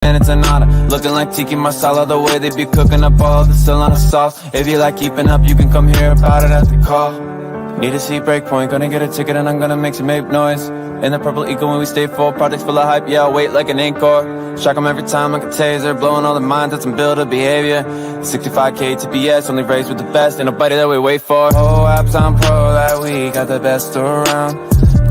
And it's an honor, looking like tiki masala, the way they be cooking up all the Solana sauce. If you like keeping up, you can come hear about it at the call. Need to see Breakpoint, gonna get a ticket and I'm gonna make some ape noise. In the purple eco when we stay full, projects full of hype, yeah, I'll wait like an encore. Shock them every time like a taser, blowing all the minds, that's some builder behavior. 65k TPS, only raised with the best, ain't nobody that we wait for. POAPs on pro that we got the best around.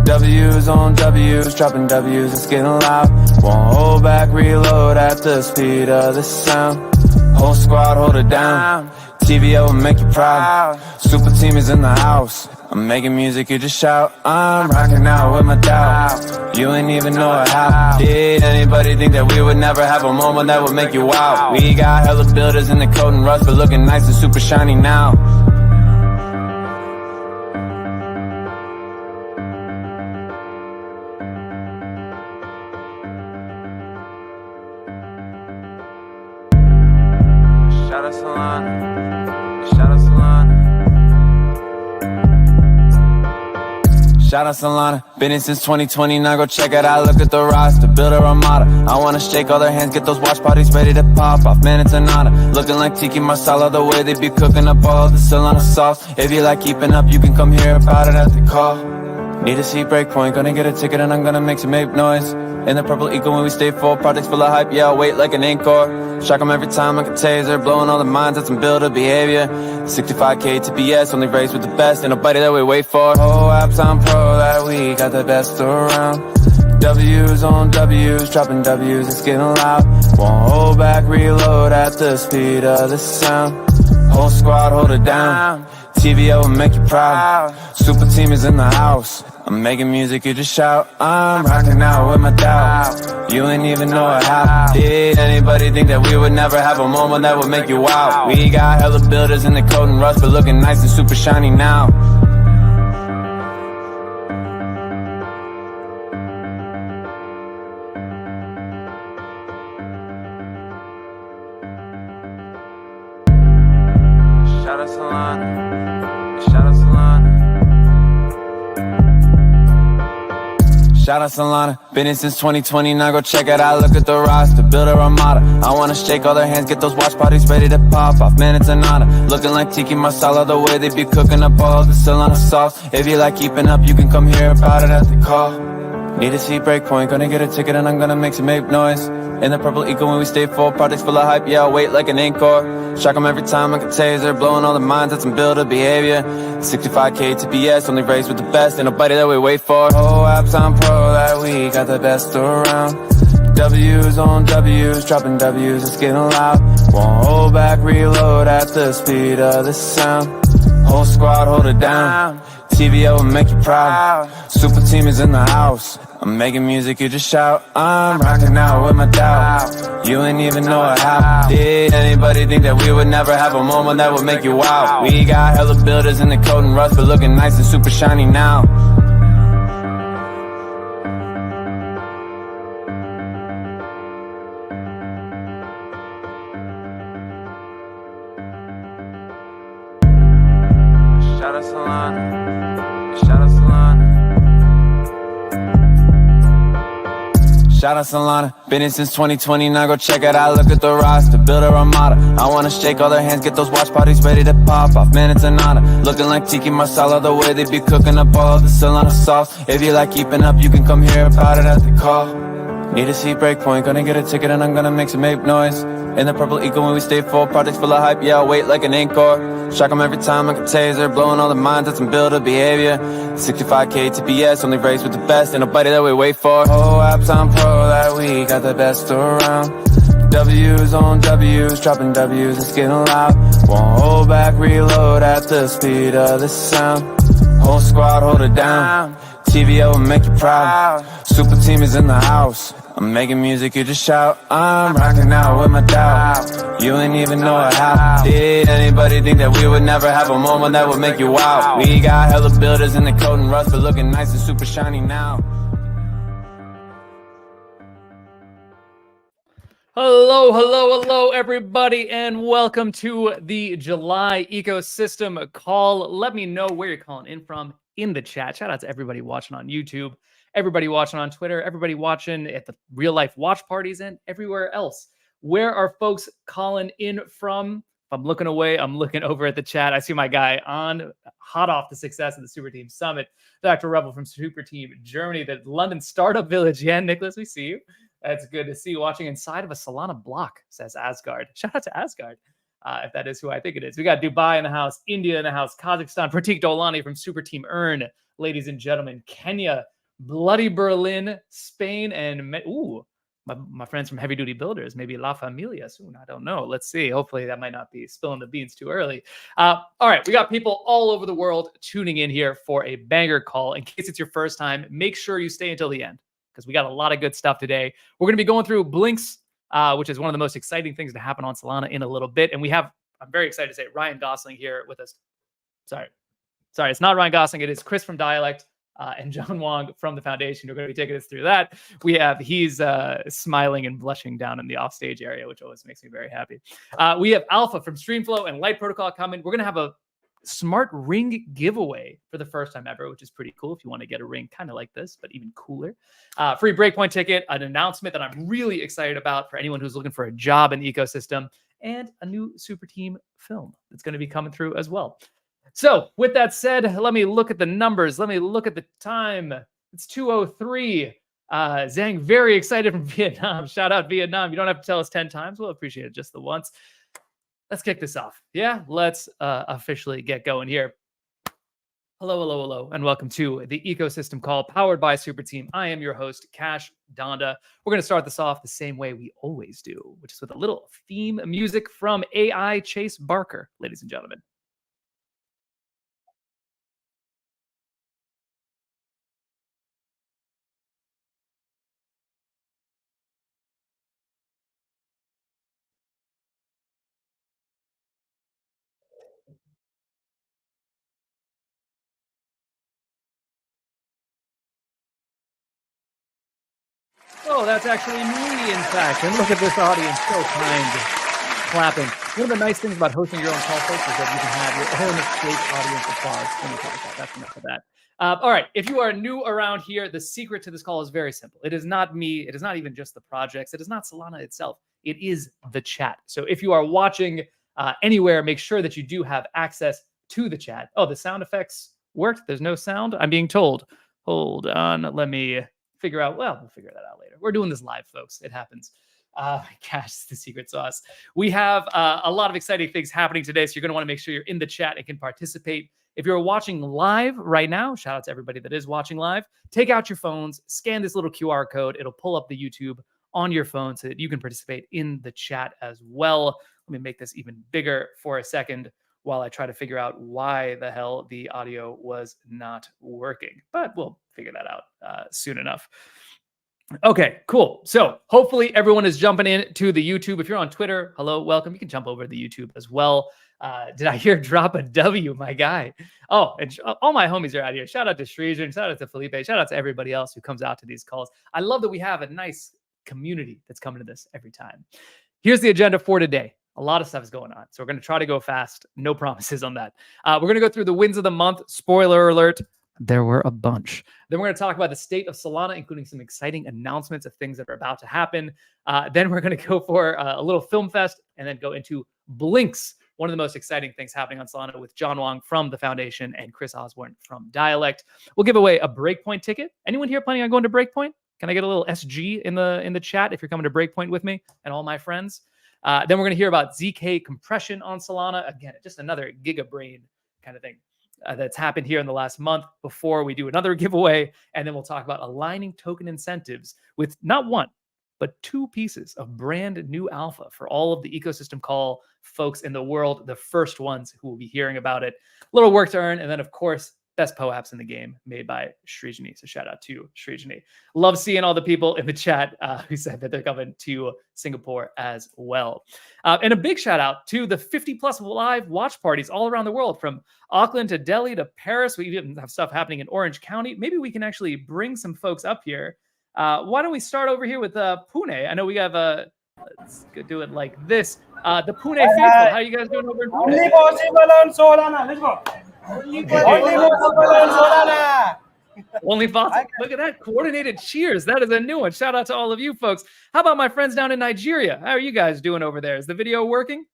W's on W's, dropping W's, it's getting loud. Won't hold back, reload at the speed of the sound. Whole squad, hold it down. TVO will make you proud. Super team is in the house. I'm making music, you just shout. I'm rocking out with my doubt. You ain't even know how. Did anybody think that we would never have a moment that would make you wow? We got hella builders in the coat and rust, but looking nice and super shiny now. Shoutout Solana. Shoutout Solana. Shoutout Solana, been in since 2020, now go check it out, look at the roster, build a armada. I wanna shake all their hands, get those watch parties ready to pop off, man it's an honor. Looking like tiki masala, the way they be cooking up all the Solana sauce. If you like keeping up, you can come hear about it at the call. Need to see Breakpoint, gonna get a ticket and I'm gonna make some ape noise. In the purple eco when we stay full, projects full of hype, yeah, I'll wait like an encore. Shock them every time like a taser, blowing all the minds, that's some builder behavior. 65k TPS, only raised with the best, ain't nobody that we wait for. POAPs on pro that we got the best around. W's on W's, dropping W's, it's getting loud. Won't hold back, reload at the speed of the sound. Whole squad, hold it down. TVO will make you proud. Super team is in the house. I'm making music, you just shout. I'm rocking out with my doubt. You ain't even know how. Did anybody think that we would never have a moment that would make you wow? We got hella builders in the coat and rust, but looking nice and super shiny now. Shoutout Solana. Shoutout Solana. Shoutout Solana, been in since 2020, now go check it out, look at the roster, build a armada. I wanna shake all their hands, get those watch parties ready to pop off, man it's an honor. Looking like tiki masala, the way they be cooking up all the Solana sauce. If you like keeping up, you can come hear about it at the call. Need to see Breakpoint, gonna get a ticket and I'm gonna make some ape noise. In the purple eco when we stay full, projects full of hype, yeah, I'll wait like an encore. Shock them every time like a taser, blowing all the minds, that's some builder behavior. 65k TPS, only raised with the best, ain't nobody that we wait for. POAPs on pro that we got the best around. W's on W's, dropping W's, it's getting loud. Won't hold back, reload at the speed of the sound. Whole squad, hold it down. TVO will make you proud. Super team is in the house. I'm making music, you just shout. I'm rocking out with my doubt. You ain't even know how. Did anybody think that we would never have a moment that would make you wow? We got hella builders in the coat and rust, but looking nice and super shiny now. Shoutout Solana. Shoutout Solana. Shoutout Solana, been in since 2020, now go check it out, look at the roster, build a armada. I wanna shake all their hands, get those watch parties ready to pop off, man it's an honor. Looking like tiki masala, the way they be cooking up all the Solana sauce. If you like keeping up, you can come hear about it at the call. Need to see Breakpoint, gonna get a ticket and I'm gonna make some ape noise. In the purple eco when we stay full, projects full of hype, yeah, I'll wait like an encore. Shock them every time like a taser, blowing all the minds, that's some builder behavior. 65k TPS, only raised with the best, ain't nobody that we wait for. POAPs on pro that we got the best around. W's on W's, dropping W's, it's getting loud. Won't hold back, reload at the speed of the sound. Whole squad, hold it down. TVO will make you proud. Super team is in the house. I'm making music, you just shout. I'm rocking out with my doubt. You ain't even know how. Did anybody think that we would never have a moment that would make you wow? We got hella builders in the coat and rust, but looking nice and super shiny now. Hello, everybody, and welcome to the July Ecosystem Call. Let me know where you're calling in from in the chat. Shout out to everybody watching on YouTube everybody watching on Twitter, everybody watching at the real life watch parties, and everywhere else. Where are folks calling in from? If I'm looking away, I'm looking over at the chat. I see my guy on, hot off the success of the Super Team Summit, Dr. Rebel from Super Team Germany, the London Startup Village. Yeah, Nicholas, we see you. That's good to see you watching inside of a Solana block, says Asgard. Shout out to Asgard, if that is who I think it is. We got Dubai in the house, India in the house, Kazakhstan, Pratik Dolani from Super Team Earn, ladies and gentlemen, Kenya, Bloody Berlin, Spain, and my friends from Heavy Duty Builders, maybe La Familia soon. I don't know. Let's see. Hopefully that might not be spilling the beans too early. All right. We got people all over the world tuning in here for a banger call. In case it's your first time, make sure you stay until the end because we got a lot of good stuff today. We're going to be going through Blinks, which is one of the most exciting things to happen on Solana in a little bit. And we have, I'm very excited to say, Ryan Gosling here with us. Sorry, it's not Ryan Gosling. It is Chris from Dialect. And John Wong from the foundation. We're going to be taking us through that. He's smiling and blushing down in the offstage area, which always makes me very happy. We have Alpha from Streamflow and Light Protocol coming. We're going to have a smart ring giveaway for the first time ever, which is pretty cool if you want to get a ring kind of like this, but even cooler. Free Breakpoint ticket, an announcement that I'm really excited about for anyone who's looking for a job in the ecosystem, and a new Super Team film that's going to be coming through as well. So with that said, let me look at the numbers. Let me look at the time. It's 2:03. Zhang, very excited from Vietnam. Shout out Vietnam. You don't have to tell us 10 times. We'll appreciate it just the once. Let's kick this off. Yeah, let's officially get going here. Hello, and welcome to the Ecosystem Call powered by Super Team. I am your host, Cash Donda. We're going to start this off the same way we always do, which is with a little theme music from AI Chase Barker, ladies and gentlemen. Oh, that's actually me, in fact. And look at this audience, so kind, clapping. One of the nice things about hosting your own call, folks, is that you can have your own fake audience applause. That's enough of that. All right, if you are new around here, the secret to this call is very simple. It is not me. It is not even just the projects. It is not Solana itself. It is the chat. So if you are watching anywhere, make sure that you do have access to the chat. Oh, the sound effects worked. There's no sound. I'm being told. Hold on. Let me figure out. Well, we'll figure that out later. We're doing this live, folks. It happens. Gosh, the secret sauce. We have a lot of exciting things happening today, so you're going to want to make sure you're in the chat and can participate. If you're watching live right now, shout out to everybody that is watching live. Take out your phones, scan this little QR code. It'll pull up the YouTube on your phone so that you can participate in the chat as well. Let me make this even bigger for a second while I try to figure out why the hell the audio was not working. But we'll figure that out soon enough. Okay, cool. So hopefully everyone is jumping in to the YouTube. If you're on Twitter, hello, welcome. You can jump over to the YouTube as well. Did I hear drop a W, my guy? Oh, and all my homies are out here. Shout out to Sreejan, shout out to Felipe, shout out to everybody else who comes out to these calls. I love that we have a nice community that's coming to this every time. Here's the agenda for today. A lot of stuff is going on, so we're going to try to go fast. No promises on that. We're going to go through the wins of the month. Spoiler alert, there were a bunch. Then we're going to talk about the state of Solana, including some exciting announcements of things that are about to happen. Then we're going to go for a little film fest and then go into Blinks, one of the most exciting things happening on Solana with John Wong from the Foundation and Chris Osborn from Dialect. We'll give away a Breakpoint ticket. Anyone here planning on going to Breakpoint? Can I get a little SG in the chat if you're coming to Breakpoint with me and all my friends? Then we're going to hear about ZK compression on Solana. Again, just another gigabrain kind of thing that's happened here in the last month before we do another giveaway. And then we'll talk about aligning token incentives with not one, but two pieces of brand new alpha for all of the Ecosystem Call folks in the world, the first ones who will be hearing about it. A little work to earn. And then, of course, best POAPs in the game made by Sreejani. So shout out to Sreejani. Love seeing all the people in the chat who said that they're coming to Singapore as well. And a big shout out to the 50+ live watch parties all around the world, from Auckland to Delhi to Paris. We even have stuff happening in Orange County. Maybe we can actually bring some folks up here. Why don't we start over here with Pune? I know we have let's do it like this. The Pune faithful. How are you guys doing over in Pune? Only possible on Solana. Let's go. Only possible on Solana. Only possible. Look at that. Coordinated cheers. That is a new one. Shout out to all of you folks. How about my friends down in Nigeria? How are you guys doing over there? Is the video working?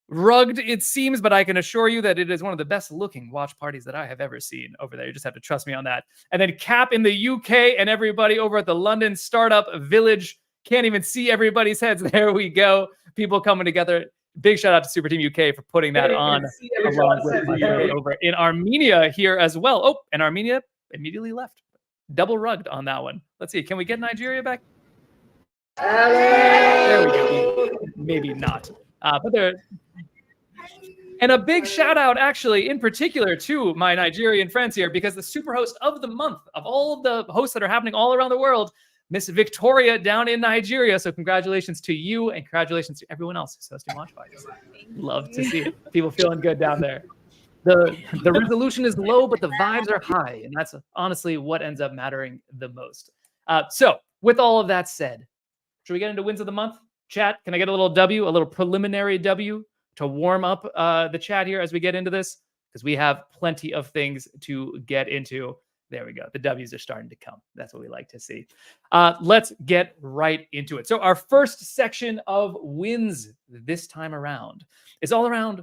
Rugged, it seems, but I can assure you that it is one of the best looking watch parties that I have ever seen over there. You just have to trust me on that. And then Cap in the UK and everybody over at the London Startup Village. Can't even see everybody's heads. There we go. People coming together. Big shout out to Super Team UK for putting that on along with my friend over in Armenia here as well. Oh, and Armenia immediately left. Double rugged on that one. Let's see. Can we get Nigeria back? There we go. Maybe not. But there. And a big shout out, actually, in particular, to my Nigerian friends here, because the super host of the month of all of the hosts that are happening all around the world, Miss Victoria down in Nigeria. So congratulations to you and congratulations to everyone else who's hosting watch parties. Love to see it. People feeling good down there. The resolution is low, but the vibes are high. And that's honestly what ends up mattering the most. So with all of that said, should we get into wins of the month? Chat, can I get a little W, a little preliminary W to warm up the chat here as we get into this? Because we have plenty of things to get into. There we go. The W's are starting to come. That's what we like to see. Let's get right into it. So our first section of wins this time around is all around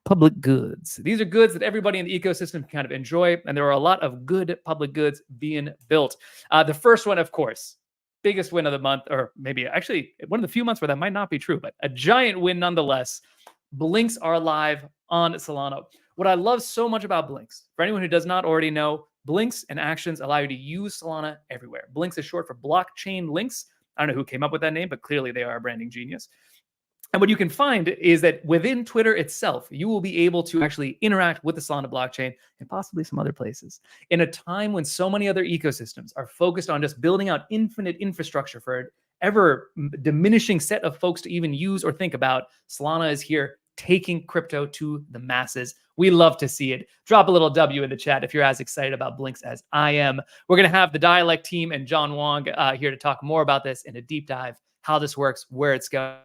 public goods. These are goods that everybody in the ecosystem can kind of enjoy, and there are a lot of good public goods being built. The first one, of course, biggest win of the month, or maybe actually one of the few months where that might not be true, but a giant win nonetheless. Blinks are live on Solana. What I love so much about Blinks, for anyone who does not already know, Blinks and actions allow you to use Solana everywhere. Blinks is short for blockchain links. I don't know who came up with that name, but clearly they are a branding genius. And what you can find is that within Twitter itself, you will be able to actually interact with the Solana blockchain and possibly some other places. In a time when so many other ecosystems are focused on just building out infinite infrastructure for an ever diminishing set of folks to even use or think about, Solana is here taking crypto to the masses. We love to see it. Drop a little W in the chat if you're as excited about Blinks as I am. We're going to have the Dialect team and John Wong here to talk more about this in a deep dive, how this works, where it's going.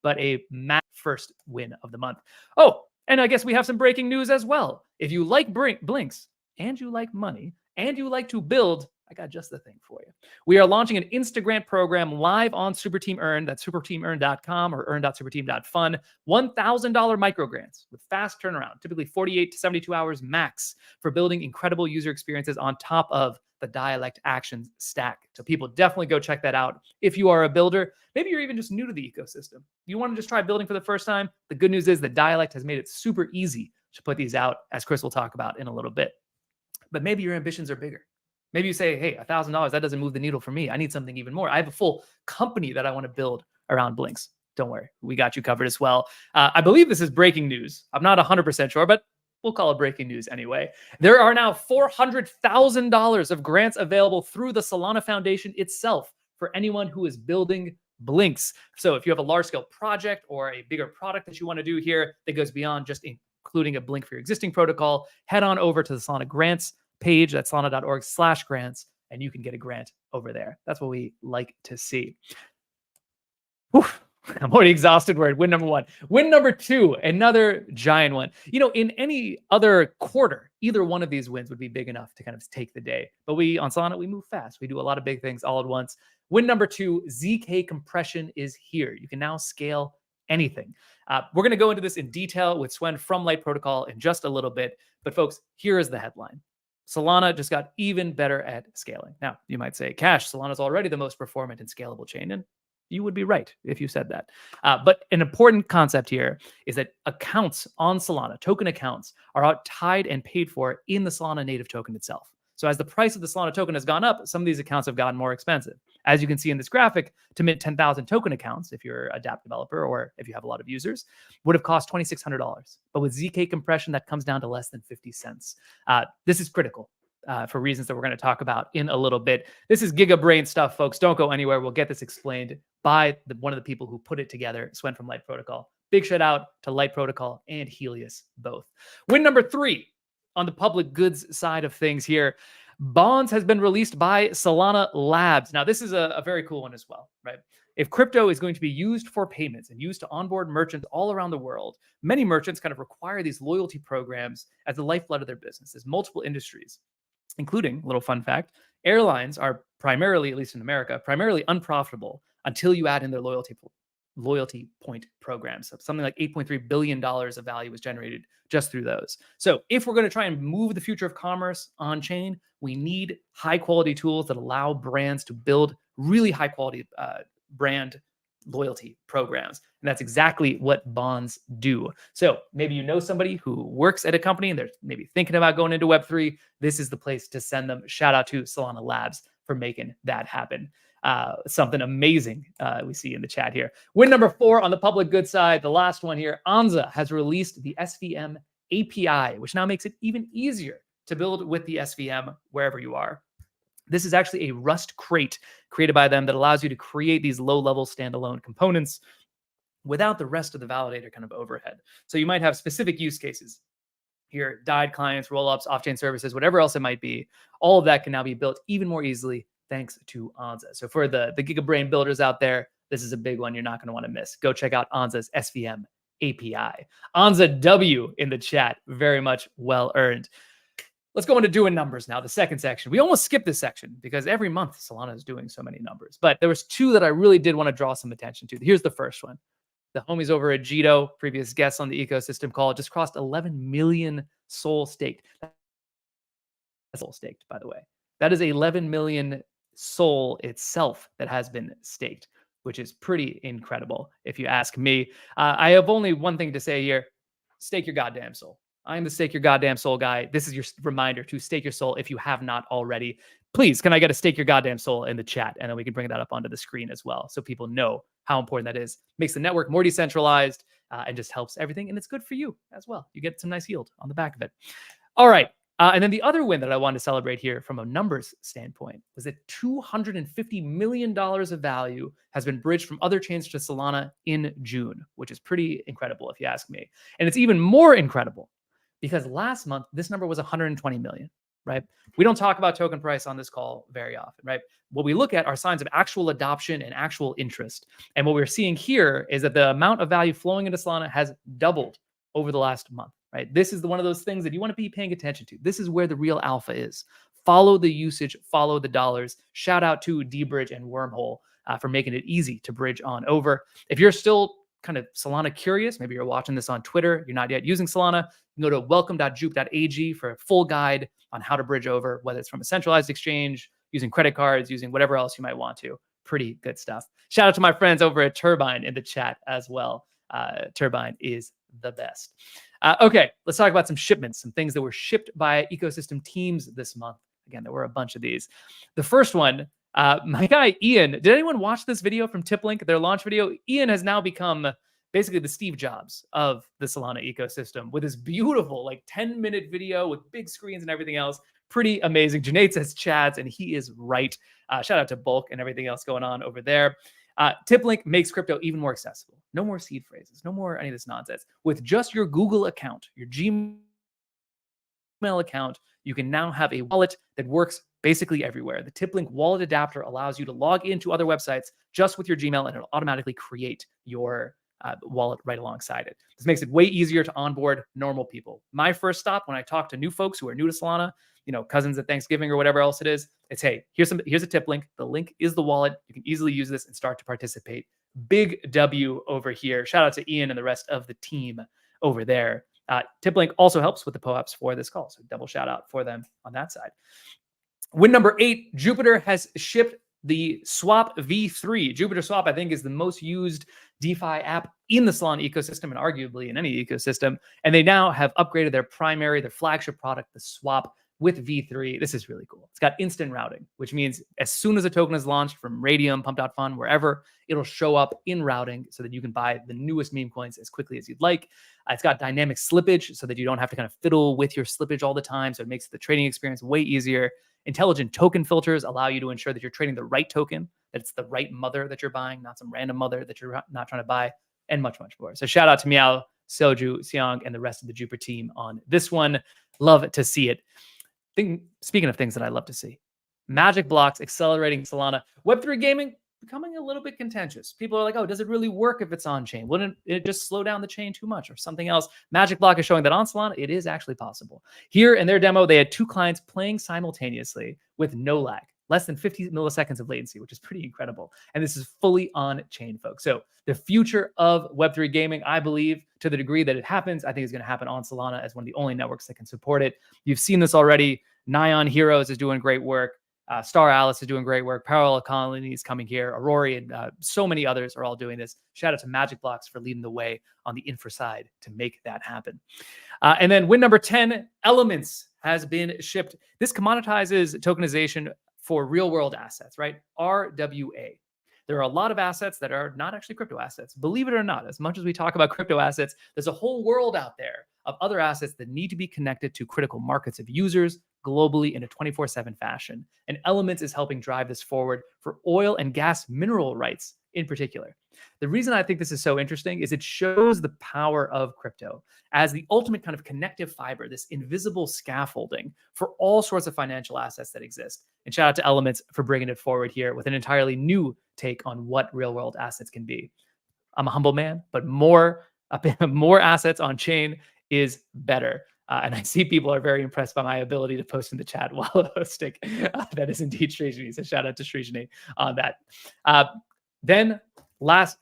But a massive first win of the month. Oh, and I guess we have some breaking news as well. If you like Blinks and you like money and you like to build, I got just the thing for you. We are launching an Instagram program live on Super Team Earn. That's superteamearn.com or earn.superteam.fun. $1,000 micro grants with fast turnaround, typically 48 to 72 hours max, for building incredible user experiences on top of the Dialect actions stack. So people definitely go check that out. If you are a builder, maybe you're even just new to the ecosystem, you want to just try building for the first time. The good news is that Dialect has made it super easy to put these out, as Chris will talk about in a little bit. But maybe your ambitions are bigger. Maybe you say, hey, $1,000, that doesn't move the needle for me. I need something even more. I have a full company that I want to build around Blinks. Don't worry, we got you covered as well. I believe this is breaking news. I'm not 100% sure, but we'll call it breaking news anyway. There are now $400,000 of grants available through the Solana Foundation itself for anyone who is building Blinks. So if you have a large-scale project or a bigger product that you want to do here that goes beyond just including a Blink for your existing protocol, head on over to the Solana Grants page. That's solana.org/grants, and you can get a grant over there. That's what we like to see. Whew. I'm already exhausted. We're at win number one. Win number two, another giant one. You know, in any other quarter, either one of these wins would be big enough to kind of take the day. But we, on Solana, we move fast. We do a lot of big things all at once. Win number two, ZK compression is here. You can now scale anything. We're going to go into this in detail with Swen from Light Protocol in just a little bit. But folks, here is the headline. Solana just got even better at scaling. Now, you might say, Cash, Solana is already the most performant and scalable chain. And you would be right if you said that. But an important concept here is that accounts on Solana, token accounts, are tied and paid for in the Solana native token itself. So as the price of the Solana token has gone up, some of these accounts have gotten more expensive. As you can see in this graphic, to mint 10,000 token accounts, if you're a dApp developer or if you have a lot of users, would have cost $2,600. But with ZK compression, that comes down to less than 50 cents. This is critical for reasons that we're going to talk about in a little bit. This is GigaBrain stuff, folks. Don't go anywhere. We'll get this explained by one of the people who put it together, Swen from Light Protocol. Big shout out to Light Protocol and Helios both. Win number three on the public goods side of things here. Bonds has been released by Solana Labs. Now, this is a very cool one as well, right? If crypto is going to be used for payments and used to onboard merchants all around the world, many merchants kind of require these loyalty programs as the lifeblood of their business. There's multiple industries, including, little fun fact, airlines are primarily, at least in America, primarily unprofitable until you add in their loyalty point programs. So something like $8.3 billion of value was generated just through those. So if we're going to try and move the future of commerce on chain, we need high quality tools that allow brands to build really high quality brand loyalty programs. And that's exactly what bonds do. So maybe you know somebody who works at a company and they're maybe thinking about going into Web3. This is the place to send them. Shout out to Solana Labs for making that happen. Something amazing we see in the chat here. Win number 4 on the public good side, the last one here. Anza has released the SVM API, which now makes it even easier to build with the SVM wherever you are. This is actually a Rust crate created by them that allows you to create these low-level standalone components without the rest of the validator kind of overhead. So you might have specific use cases here, DIDE clients, rollups, off-chain services, whatever else it might be. All of that can now be built even more easily thanks to Anza. So for the GigaBrain builders out there, this is a big one you're not going to want to miss. Go check out Anza's SVM API. Anza W in the chat, very much well earned. Let's go into doing numbers now, the second section. We almost skipped this section because every month Solana is doing so many numbers. But there was 2 that I really did want to draw some attention to. Here's the first one. The homies over at Jito, previous guests on the ecosystem call, just crossed 11 million SOL staked. That's SOL staked, by the way. That is 11 million SOL itself that has been staked, which is pretty incredible, if you ask me. I have only one thing to say here. Stake your goddamn soul. I am the stake your goddamn soul guy. This is your reminder to stake your soul if you have not already. Please, can I get a stake your goddamn soul in the chat? And then we can bring that up onto the screen as well so people know how important that is. Makes the network more decentralized and just helps everything. And it's good for you as well. You get some nice yield on the back of it. All right. And then the other win that I wanted to celebrate here from a numbers standpoint was that $250 million of value has been bridged from other chains to Solana in June, which is pretty incredible if you ask me. And it's even more incredible because last month, this number was 120 million, right? We don't talk about token price on this call very often, right? What we look at are signs of actual adoption and actual interest. And what we're seeing here is that the amount of value flowing into Solana has doubled over the last month, right? This is one of those things that you want to be paying attention to. This is where the real alpha is. Follow the usage, follow the dollars. Shout out to dBridge and Wormhole for making it easy to bridge on over. If you're still kind of Solana curious, maybe you're watching this on Twitter, you're not yet using Solana, you can go to welcome.juke.ag for a full guide on how to bridge over, whether it's from a centralized exchange, using credit cards, using whatever else you might want to. Pretty good stuff. Shout out to my friends over at Turbine in the chat as well. Turbine is the best. Okay, let's talk about some shipments, some things that were shipped by ecosystem teams this month. Again, there were a bunch of these. The first one, my guy Ian, did anyone watch this video from TipLink, their launch video? Ian has now become basically the Steve Jobs of the Solana ecosystem with this beautiful, like 10-minute video with big screens and everything else. Pretty amazing. Junaid says Chads, and he is right. Shout out to Bulk and everything else going on over there. TipLink makes crypto even more accessible. No more seed phrases, no more any of this nonsense. With just your Google account, your Gmail account, you can now have a wallet that works basically everywhere. The TipLink wallet adapter allows you to log into other websites just with your Gmail, and it'll automatically create your wallet right alongside it. This makes it way easier to onboard normal people. My first stop when I talk to new folks who are new to Solana, cousins at Thanksgiving or whatever else it is, it's, hey, here's a TipLink. The link is the wallet. You can easily use this and start to participate. Big W over here. Shout out to Ian and the rest of the team over there. TipLink also helps with the POAPs for this call, so double shout out for them on that side. Win number 8, Jupiter has shipped the Swap V3. Jupiter Swap, I think, is the most used DeFi app in the Solana ecosystem and arguably in any ecosystem. And they now have upgraded their flagship product, the Swap, with V3. This is really cool. It's got instant routing, which means as soon as a token is launched from Radium, Pump.Fun, wherever, it'll show up in routing so that you can buy the newest meme coins as quickly as you'd like. It's got dynamic slippage so that you don't have to kind of fiddle with your slippage all the time. So it makes the trading experience way easier. Intelligent token filters allow you to ensure that you're trading the right token, that it's the right mother that you're buying, not some random mother that you're not trying to buy, and much, much more. So shout out to Meow, Soju, Siong, and the rest of the Jupiter team on this one. Love to see it. Speaking of things that I love to see, Magic Blocks accelerating Solana. Web3 gaming becoming a little bit contentious. People are like, oh, does it really work if it's on chain? Wouldn't it just slow down the chain too much or something else? Magic Block is showing that on Solana, it is actually possible. Here in their demo, they had 2 clients playing simultaneously with no lag, less than 50 milliseconds of latency, which is pretty incredible. And this is fully on chain, folks. So the future of Web3 gaming, I believe, to the degree that it happens, I think is going to happen on Solana as one of the only networks that can support it. You've seen this already. Nyan Heroes is doing great work. Star Alice is doing great work. Parallel Colonies coming here. Aurori and so many others are all doing this. Shout out to Magic Blocks for leading the way on the infra side to make that happen. And then win number 10, Elements has been shipped. This commoditizes tokenization for real world assets, right? RWA. There are a lot of assets that are not actually crypto assets. Believe it or not, as much as we talk about crypto assets, there's a whole world out there of other assets that need to be connected to critical markets of users globally in a 24/7 fashion. And Elements is helping drive this forward for oil and gas mineral rights in particular. The reason I think this is so interesting is it shows the power of crypto as the ultimate kind of connective fiber, this invisible scaffolding for all sorts of financial assets that exist. And shout out to Elements for bringing it forward here with an entirely new take on what real world assets can be. I'm a humble man, but more assets on chain is better. And I see people are very impressed by my ability to post in the chat while hosting. That is indeed Srijani. So shout out to Srijani on that. Then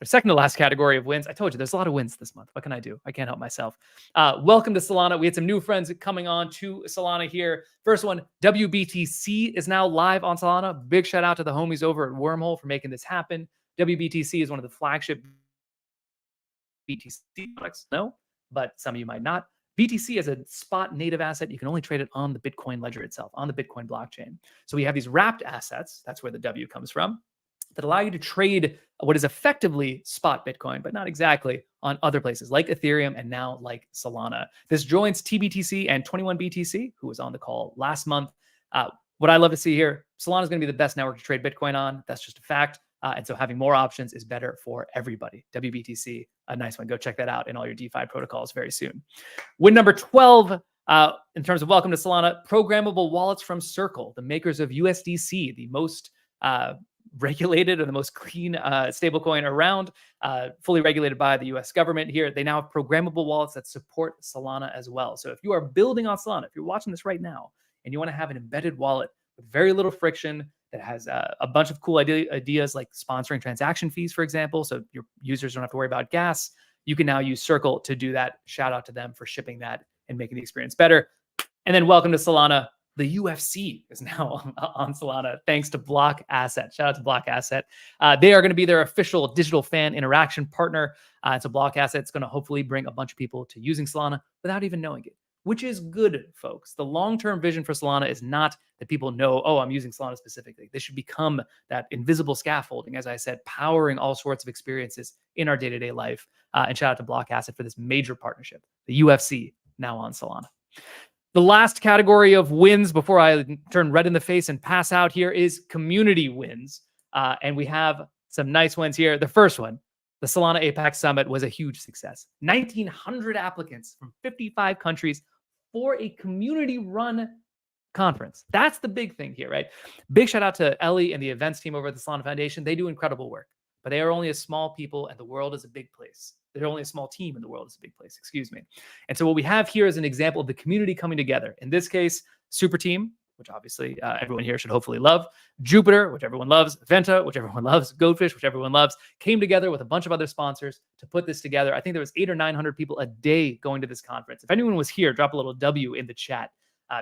second to last category of wins. I told you there's a lot of wins this month. What can I do? I can't help myself. Welcome to Solana. We had some new friends coming on to Solana here. First one, WBTC is now live on Solana. Big shout out to the homies over at Wormhole for making this happen. WBTC is one of the flagship BTC products. No, but some of you might not. BTC is a spot native asset. You can only trade it on the Bitcoin ledger itself, on the Bitcoin blockchain. So we have these wrapped assets. That's where the W comes from, that allow you to trade what is effectively spot Bitcoin, but not exactly, on other places like Ethereum and now like Solana. This joins TBTC and 21BTC, who was on the call last month. What I love to see here, Solana is going to be the best network to trade Bitcoin on. That's just a fact. And so having more options is better for everybody. WBTC, a nice one. Go check that out in all your DeFi protocols very soon. Win number 12, in terms of welcome to Solana, programmable wallets from Circle, the makers of USDC, the most regulated or the most clean stablecoin around, fully regulated by the US government here. They now have programmable wallets that support Solana as well. So if you are building on Solana, if you're watching this right now and you want to have an embedded wallet with very little friction, that has a bunch of cool ideas like sponsoring transaction fees, for example, so your users don't have to worry about gas, you can now use Circle to do that. Shout out to them for shipping that and making the experience better. And then welcome to Solana. The UFC is now on Solana thanks to Block Asset. Shout out to Block Asset. They are going to be their official digital fan interaction partner. So Block Asset is going to hopefully bring a bunch of people to using Solana without even knowing it, which is good, folks. The long-term vision for Solana is not that people know, oh, I'm using Solana specifically. This should become that invisible scaffolding, as I said, powering all sorts of experiences in our day-to-day life. And shout out to Block Asset for this major partnership. The UFC now on Solana. The last category of wins before I turn red in the face and pass out here is community wins. And we have some nice ones here. The first one, the Solana APAC Summit, was a huge success. 1,900 applicants from 55 countries for a community-run conference. That's the big thing here, right? Big shout out to Ellie and the events team over at the Solana Foundation. They do incredible work, but they are only a small people and the world is a big place. They're only a small team and the world is a big place, excuse me. And so what we have here is an example of the community coming together. In this case, Super Team, which obviously everyone here should hopefully love, Jupiter, which everyone loves, Venta, which everyone loves, Goldfish, which everyone loves, came together with a bunch of other sponsors to put this together. I think there was 800 or 900 people a day going to this conference. If anyone was here, drop a little W in the chat.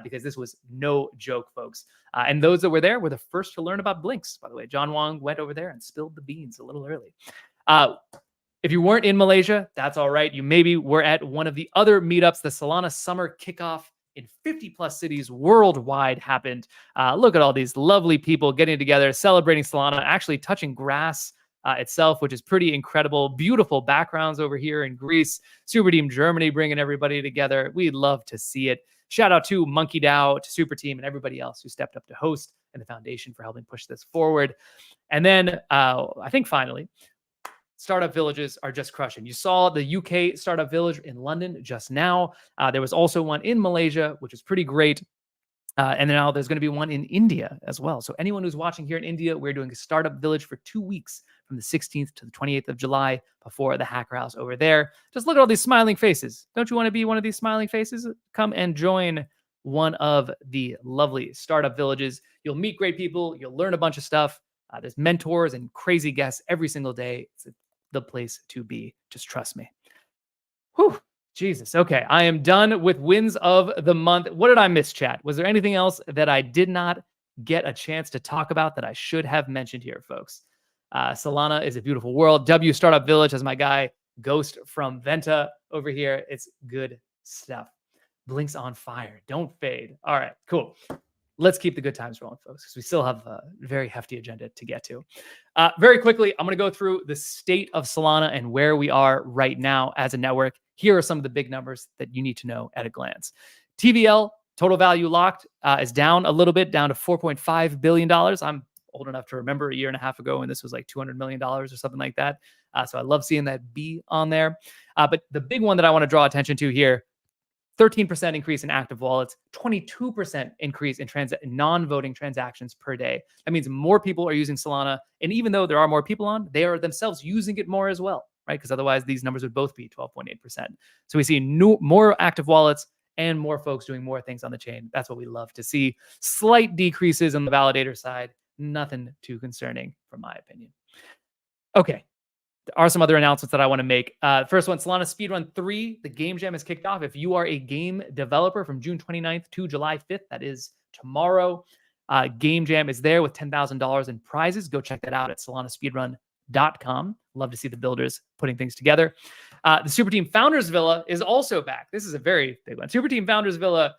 Because this was no joke, folks. And those that were there were the first to learn about Blinks, by the way. John Wong went over there and spilled the beans a little early. If you weren't in Malaysia, that's all right. You maybe were at one of the other meetups. The Solana Summer Kickoff in 50 plus cities worldwide happened. Look at all these lovely people getting together, celebrating Solana, actually touching grass itself, which is pretty incredible. Beautiful backgrounds over here in Greece. Super Team Germany bringing everybody together. We'd love to see it. Shout out to Monkey DAO, to Super Team, and everybody else who stepped up to host, and the foundation for helping push this forward. And then I think finally, startup villages are just crushing. You saw the UK startup village in London just now. There was also one in Malaysia, which is pretty great. And then now there's going to be one in India as well. So anyone who's watching here in India, we're doing a startup village for 2 weeks from the 16th to the 28th of July before the Hacker House over there. Just look at all these smiling faces. Don't you want to be one of these smiling faces? Come and join one of the lovely startup villages. You'll meet great people. You'll learn a bunch of stuff. There's mentors and crazy guests every single day. It's the place to be. Just trust me. Whew. Jesus. Okay. I am done with wins of the month. What did I miss, chat? Was there anything else that I did not get a chance to talk about that I should have mentioned here, folks? Solana is a beautiful world. W Startup Village has my guy, Ghost from Venta over here. It's good stuff. Blinks on fire. Don't fade. All right, cool. Let's keep the good times rolling, folks, because we still have a very hefty agenda to get to. Very quickly, I'm going to go through the state of Solana and where we are right now as a network. Here are some of the big numbers that you need to know at a glance. TVL, total value locked, is down a little bit, down to $4.5 billion. I'm old enough to remember a year and a half ago when this was like $200 million or something like that. So I love seeing that B on there. But the big one that I want to draw attention to here, 13% increase in active wallets, 22% increase in non-voting transactions per day. That means more people are using Solana. And even though there are more people on, they are themselves using it more as well, right? Because otherwise these numbers would both be 12.8%. So we see more active wallets and more folks doing more things on the chain. That's what we love to see. Slight decreases on the validator side. Nothing too concerning from my opinion. Okay. There are some other announcements that I want to make. First one, Solana Speedrun 3. The game jam has kicked off. If you are a game developer from June 29th to July 5th, that is tomorrow, game jam is there with $10,000 in prizes. Go check that out at solanaspeedrun.com. Love to see the builders putting things together. The Super Team Founders Villa is also back. This is a very big one. Super Team Founders Villa,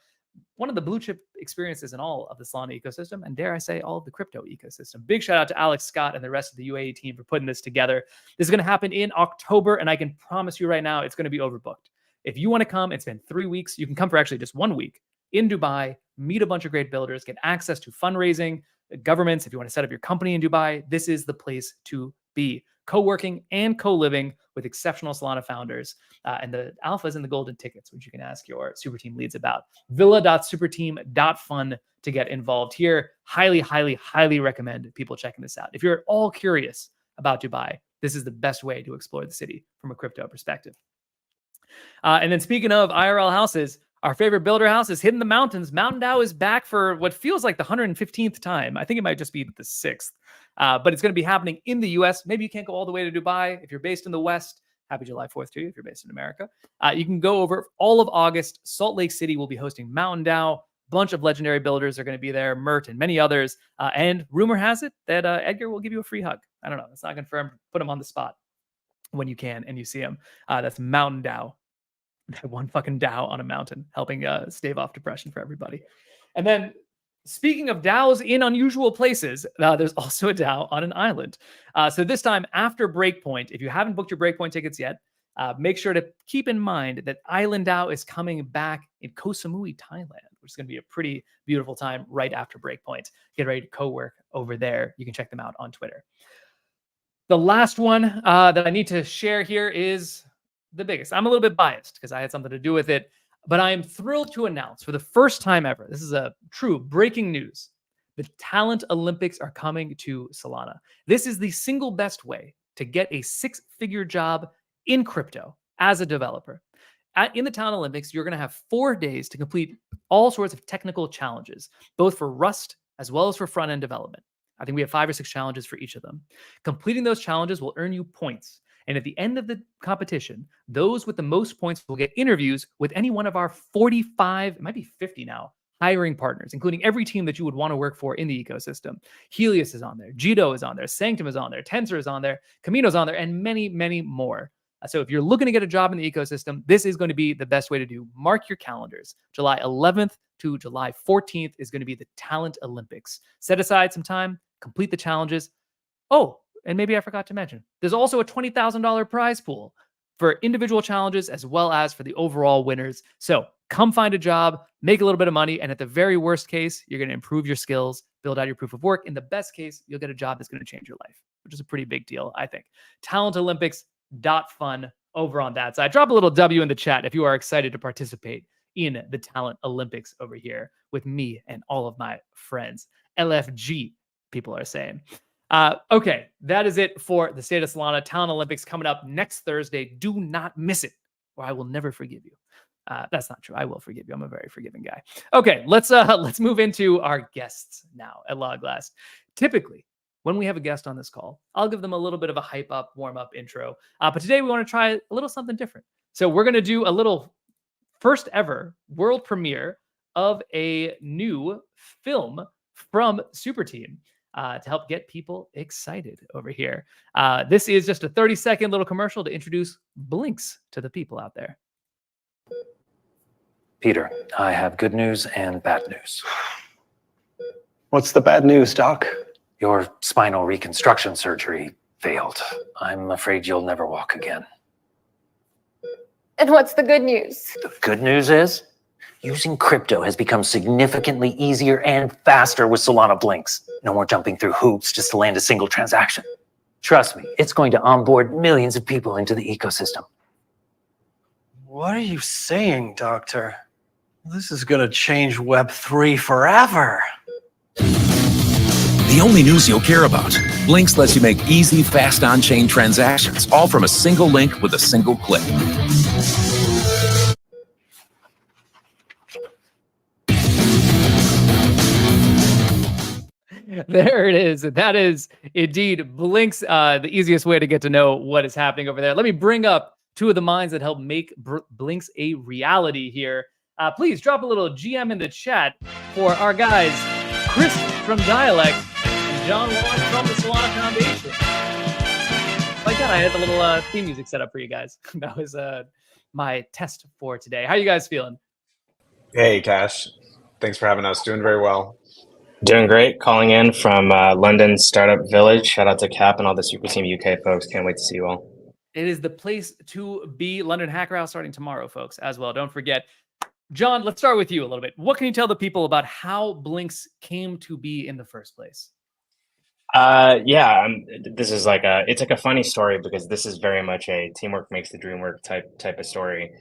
one of the blue chip experiences in all of the Solana ecosystem, and dare I say, all of the crypto ecosystem. Big shout out to Alex Scott and the rest of the UAE team for putting this together. This is going to happen in October, and I can promise you right now, it's going to be overbooked. If you want to come, it's been 3 weeks. You can come for actually just 1 week in Dubai, meet a bunch of great builders, get access to fundraising, governments. If you want to set up your company in Dubai, this is the place to be. Co-working and co-living with exceptional Solana founders. And the alphas and the golden tickets, which you can ask your super team leads about. Villa.superteam.fun to get involved here. Highly, highly, highly recommend people checking this out. If you're at all curious about Dubai, this is the best way to explore the city from a crypto perspective. And then speaking of IRL houses, our favorite builder house is hidden in the mountains. Mountain DAO is back for what feels like the 115th time. I think it might just be the 6th. But it's going to be happening in the US. Maybe you can't go all the way to Dubai. If you're based in the West, happy July 4th to you if you're based in America. You can go over all of August. Salt Lake City will be hosting Mountain DAO. A bunch of legendary builders are going to be there, Mert and many others. And rumor has it that Edgar will give you a free hug. I don't know. It's not confirmed. Put him on the spot when you can and you see him. That's Mountain DAO. One fucking DAO on a mountain, helping stave off depression for everybody. And then speaking of DAOs in unusual places, there's also a DAO on an island. So this time after Breakpoint, if you haven't booked your Breakpoint tickets yet, make sure to keep in mind that Island DAO is coming back in Koh Samui, Thailand, which is going to be a pretty beautiful time right after Breakpoint. Get ready to co-work over there. You can check them out on Twitter. The last one that I need to share here is the biggest. I'm a little bit biased because I had something to do with it, but I am thrilled to announce for the first time ever, this is a true breaking news, the Talent Olympics are coming to Solana. This is the single best way to get a 6-figure job in crypto as a developer. In the Talent Olympics, you're going to have 4 days to complete all sorts of technical challenges, both for Rust as well as for front-end development. I think we have 5 or 6 challenges for each of them. Completing those challenges will earn you points. And at the end of the competition, those with the most points will get interviews with any one of our 45, it might be 50 now, hiring partners, including every team that you would want to work for in the ecosystem. Helios is on there, Jito is on there, Sanctum is on there, Tensor is on there, Camino's on there, and many, many more. So if you're looking to get a job in the ecosystem, this is going to be the best way to do. Mark your calendars. July 11th to July 14th is going to be the Talent Olympics. Set aside some time, complete the challenges. Oh, and maybe I forgot to mention, there's also a $20,000 prize pool for individual challenges as well as for the overall winners. So come find a job, make a little bit of money, and at the very worst case, you're going to improve your skills, build out your proof of work. In the best case, you'll get a job that's going to change your life, which is a pretty big deal, I think. TalentOlympics.fun over on that side. Drop a little W in the chat if you are excited to participate in the Talent Olympics over here with me and all of my friends. LFG, people are saying. Okay, that is it for the State of Solana Talent Olympics coming up next Thursday. Do not miss it, or I will never forgive you. That's not true. I will forgive you. I'm a very forgiving guy. Okay, let's move into our guests now at Log Last. Typically, when we have a guest on this call, I'll give them a little bit of a hype up, warm up intro. But today we want to try a little something different. So we're going to do a little first ever world premiere of a new film from Super Team to help get people excited over here. This is just a 30-second little commercial to introduce Blinks to the people out there. Peter, I have good news and bad news. What's the bad news, Doc? Your spinal reconstruction surgery failed. I'm afraid you'll never walk again. And what's the good news? The good news is, using crypto has become significantly easier and faster with Solana Blinks. No more jumping through hoops just to land a single transaction. Trust me, it's going to onboard millions of people into the ecosystem. What are you saying, Doctor? This is going to change Web3 forever. The only news you'll care about. Blinks lets you make easy, fast on-chain transactions, all from a single link with a single click. There it is. That is indeed Blinks, the easiest way to get to know what is happening over there. Let me bring up two of the minds that help make Blinks a reality here. Please drop a little GM in the chat for our guys, Chris from Dialect and John Wong from the Solana Foundation. Like that, I had the little theme music set up for you guys. That was my test for today. How you guys feeling? Hey, Cash. Thanks for having us. Doing very well. Doing great. Calling in from London Startup Village. Shout out to Cap and all the Super Team UK folks. Can't wait to see you all. It is the place to be. London Hacker House starting tomorrow, folks, as well. Don't forget. John, let's start with you a little bit. What can you tell the people about how Blinks came to be in the first place? This is like it's like a funny story because this is very much a teamwork makes the dream work type of story.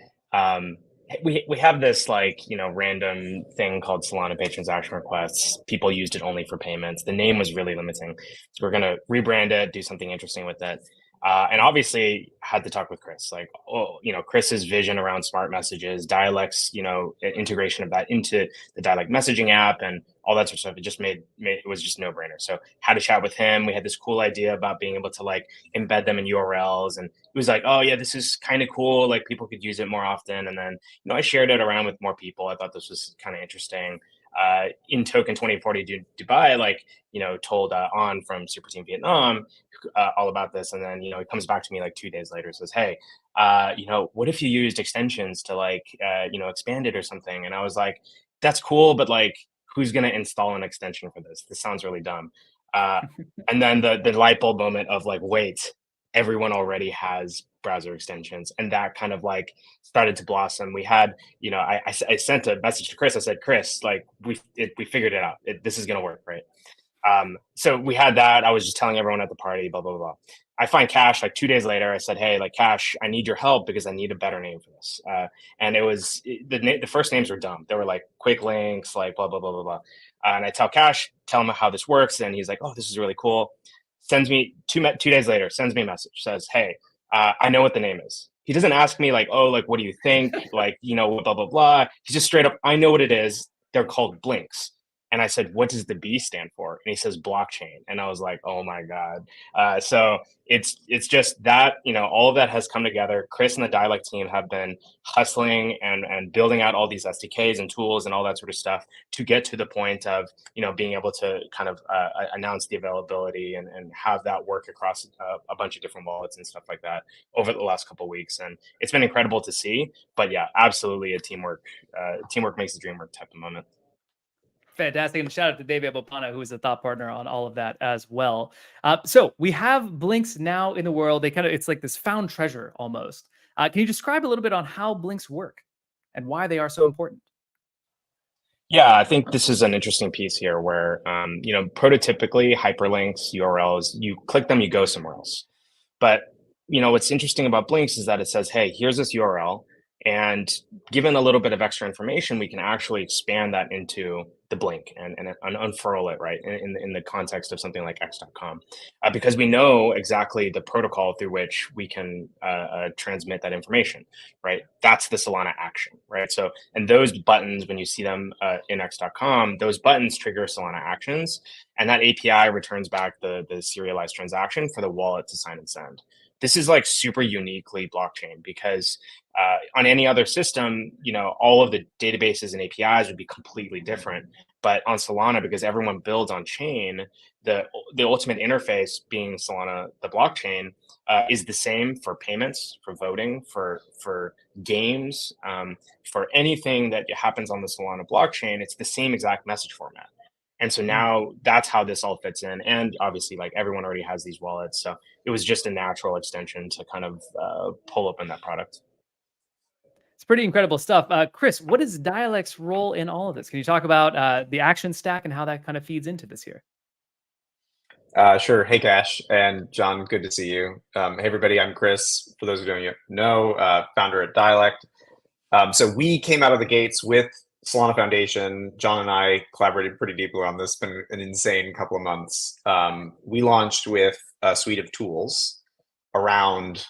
We have this random thing called Solana Pay Transaction Requests. People used it only for payments. The name was really limiting, so we're gonna rebrand it, do something interesting with it. And obviously had to talk with Chris, Chris's vision around smart messages, Dialect's, integration of that into the Dialect messaging app and all that sort of stuff. It just it was just no brainer. So had a chat with him. We had this cool idea about being able to embed them in URLs. And it was like, oh yeah, this is kind of cool. Like people could use it more often. And then, I shared it around with more people. I thought this was kind of interesting. In Token 2040 Dubai, told On from Super Team Vietnam all about this, and then he comes back to me 2 days later and says, hey, what if you used extensions to expand it or something? And I was like, that's cool, but who's gonna install an extension for this? This sounds really dumb. And then the light bulb moment of wait, everyone already has browser extensions, and that kind of started to blossom. We had, I sent a message to Chris. I said, Chris, we figured it out. This is gonna work, right? So we had that. I was just telling everyone at the party, blah blah blah. I find Cash 2 days later. I said, hey, Cash, I need your help because I need a better name for this. And it was the first names were dumb. They were quick links, blah blah blah blah blah. And I tell Cash, tell him how this works, and he's like, oh, this is really cool. Sends me 2 days later, sends me a message, says, hey, I know what the name is. He doesn't ask me what do you think? Blah, blah, blah. He's just straight up, I know what it is. They're called Blinks. And I said, what does the B stand for? And he says blockchain. And I was like, oh my God. So it's just that, all of that has come together. Chris and the Dialect team have been hustling and building out all these SDKs and tools and all that sort of stuff to get to the point of, being able to kind of announce the availability and have that work across a bunch of different wallets and stuff like that over the last couple of weeks. And it's been incredible to see. But yeah, absolutely a teamwork makes the dream work type of moment. Fantastic. And shout out to David Bopana, who is a thought partner on all of that as well. So we have Blinks now in the world. It's like this found treasure almost. Can you describe a little bit on how Blinks work and why they are so important? Yeah, I think this is an interesting piece here where, prototypically hyperlinks, URLs, you click them, you go somewhere else. But, what's interesting about Blinks is that it says, hey, here's this URL. And given a little bit of extra information, we can actually expand that into the Blink and unfurl it, right, in the context of something like X.com. Because we know exactly the protocol through which we can transmit that information, right? That's the Solana action, right? So, and those buttons, when you see them in X.com, those buttons trigger Solana actions, and that API returns back the serialized transaction for the wallet to sign and send. This is like super uniquely blockchain because on any other system, you know, all of the databases and APIs would be completely different. But on Solana, because everyone builds on chain, the ultimate interface being Solana, the blockchain, is the same for payments, for voting, for games, for anything that happens on the Solana blockchain. It's the same exact message format. And so now that's how this all fits in. And obviously, like everyone already has these wallets. So it was just a natural extension to kind of pull open that product. It's pretty incredible stuff. Chris, what is Dialect's role in all of this? Can you talk about the action stack and how that kind of feeds into this here? Sure. Hey, Cash and John, good to see you. Hey, everybody, I'm Chris. For those who don't know, founder at Dialect. So we came out of the gates with Solana Foundation. John and I collaborated pretty deeply on this. It's been an insane couple of months. We launched with a suite of tools around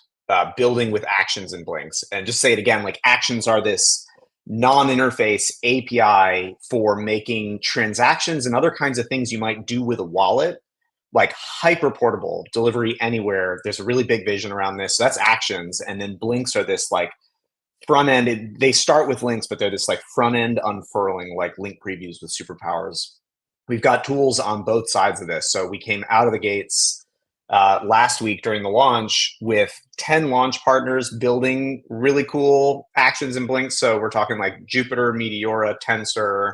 building with actions and blinks. And just say it again, like actions are this non-interface API for making transactions and other kinds of things you might do with a wallet, like hyper portable, delivery anywhere. There's a really big vision around this. So that's actions. And then blinks are this like front end. They start with links, but they're this like front end unfurling, like link previews with superpowers. We've got tools on both sides of this. So we came out of the gates last week during the launch with 10 launch partners building really cool actions and blinks. So we're talking like Jupiter, Meteora, Tensor,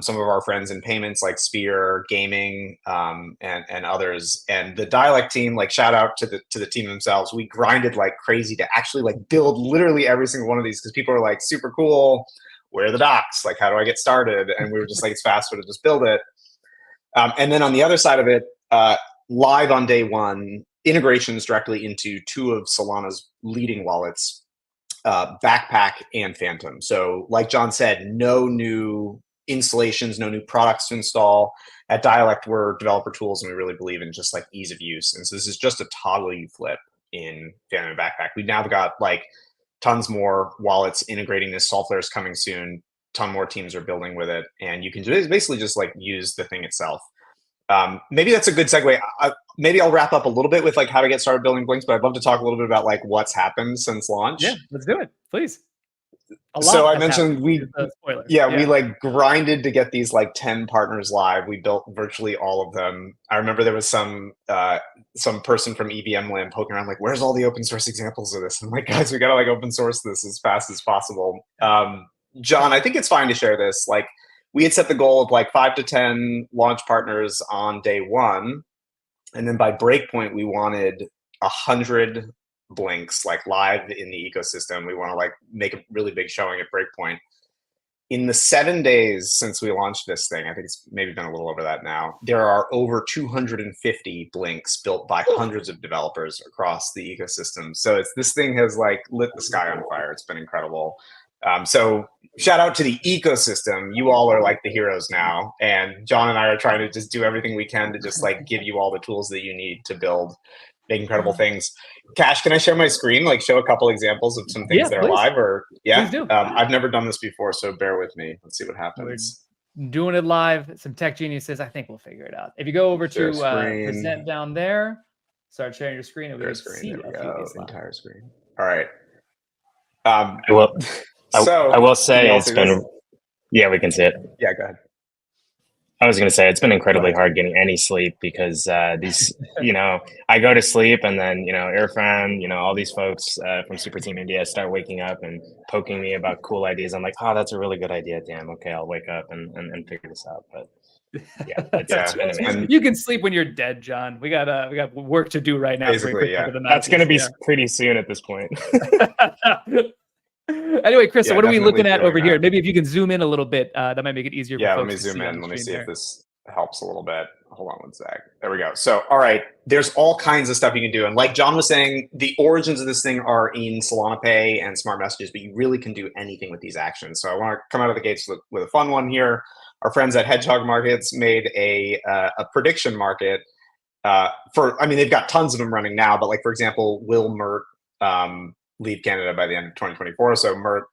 some of our friends in payments like Sphere, Gaming, and others. And the Dialect team, like shout out to the team themselves. We grinded like crazy to actually like build literally every single one of these because people are like super cool. Where are the docs? Like, how do I get started? And we were just like, it's faster to just build it. And then on the other side of it, live on day one, integrations directly into two of Solana's leading wallets, Backpack and Phantom. So like John said, no new installations, no new products to install. At Dialect, we're developer tools and we really believe in just like ease of use. And so this is just a toggle you flip in Phantom and Backpack. We've now got like tons more wallets integrating this. Solflare is coming soon. Ton more teams are building with it. And you can basically just like use the thing itself. Maybe that's a good segue. Maybe I'll wrap up a little bit with like how to get started building blinks, but I'd love to talk a little bit about like what's happened since launch. Yeah, let's do it, please. So I mentioned we like grinded to get these like 10 partners live. We built virtually all of them. I remember there was some person from EVM land poking around like, where's all the open source examples of this? I'm like, guys, we gotta like open source this as fast as possible. John, I think it's fine to share this. Like, we had set the goal of like 5 to 10 launch partners on day one. And then by Breakpoint, we wanted 100 blinks like live in the ecosystem. We want to like make a really big showing at Breakpoint. In the 7 days since we launched this thing, I think it's maybe been a little over that now, there are over 250 blinks built by hundreds of developers across the ecosystem. So this thing has like lit the sky on fire. It's been incredible. So shout out to the ecosystem. You all are like the heroes now. And John and I are trying to just do everything we can to just like give you all the tools that you need to build big, incredible things. Cash, can I share my screen? Like show a couple examples of some things that are live or yeah? Please do. I've never done this before, so bear with me. Let's see what happens. We're doing it live. Some tech geniuses. I think we'll figure it out. If you go over to present down there, start sharing your screen. There we go. Entire screen. All right. I will say it's been, yeah, we can see it. Yeah, go ahead. I was going to say it's been incredibly hard getting any sleep because these, I go to sleep and then, Irfan, all these folks from Super Team India start waking up and poking me about cool ideas. I'm like, oh, that's a really good idea. Damn. Okay. I'll wake up and figure this out. But yeah, it's been amazing. You can sleep when you're dead, John. We got work to do right now. Basically, yeah. That's going to be pretty soon at this point. Anyway, Chris, so what are we looking at over here? Maybe if you can zoom in a little bit, that might make it easier. Yeah, let me zoom in. Let me see if this helps a little bit. hold on one sec. There we go. So, all right, there's all kinds of stuff you can do. And like John was saying, the origins of this thing are in Solana Pay and smart messages, but you really can do anything with these actions. So I want to come out of the gates with a fun one here. Our friends at Hedgehog Markets made a prediction market they've got tons of them running now, but like, for example, will Mert leave Canada by the end of 2024? So Mert,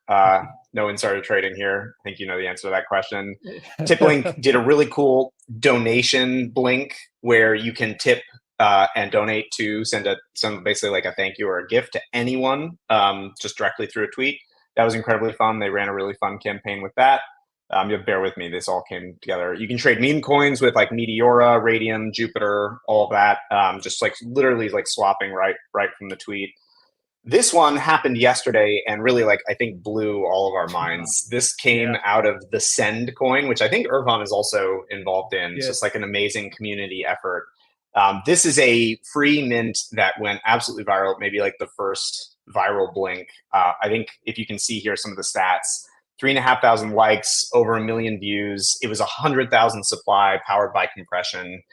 no insider trading here. I think you know the answer to that question. TipLink did a really cool donation blink where you can tip and donate to send basically like a thank you or a gift to anyone just directly through a tweet. That was incredibly fun. They ran a really fun campaign with that. You'll bear with me. This all came together. You can trade meme coins with like Meteora, Radium, Jupiter, all of that. Just like literally like swapping right from the tweet. This one happened yesterday and really like I think blew all of our minds. This came out of the Send coin, which I think Irvan is also involved in. Yes. So it's like an amazing community effort. This is a free mint that went absolutely viral. Maybe like the first viral blink. I think if you can see here some of the stats. 3,500 likes, over 1 million views. It was 100,000 supply powered by compression,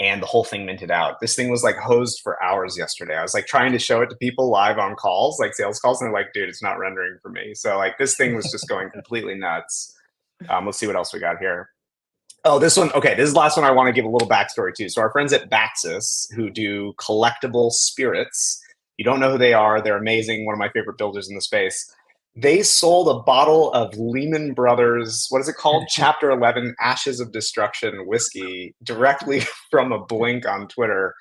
and the whole thing minted out. This thing was like hosed for hours yesterday. I was like trying to show it to people live on calls, like sales calls, and they're like, dude, it's not rendering for me. So like this thing was just going completely nuts. Let's see what else we got here. Oh, this one. Okay, this is the last one I want to give a little backstory to. So our friends at Baxis, who do collectible spirits, you don't know who they are. They're amazing. One of my favorite builders in the space. They sold a bottle of Lehman Brothers, what is it called? Chapter 11 Ashes of Destruction whiskey directly from a blink on Twitter.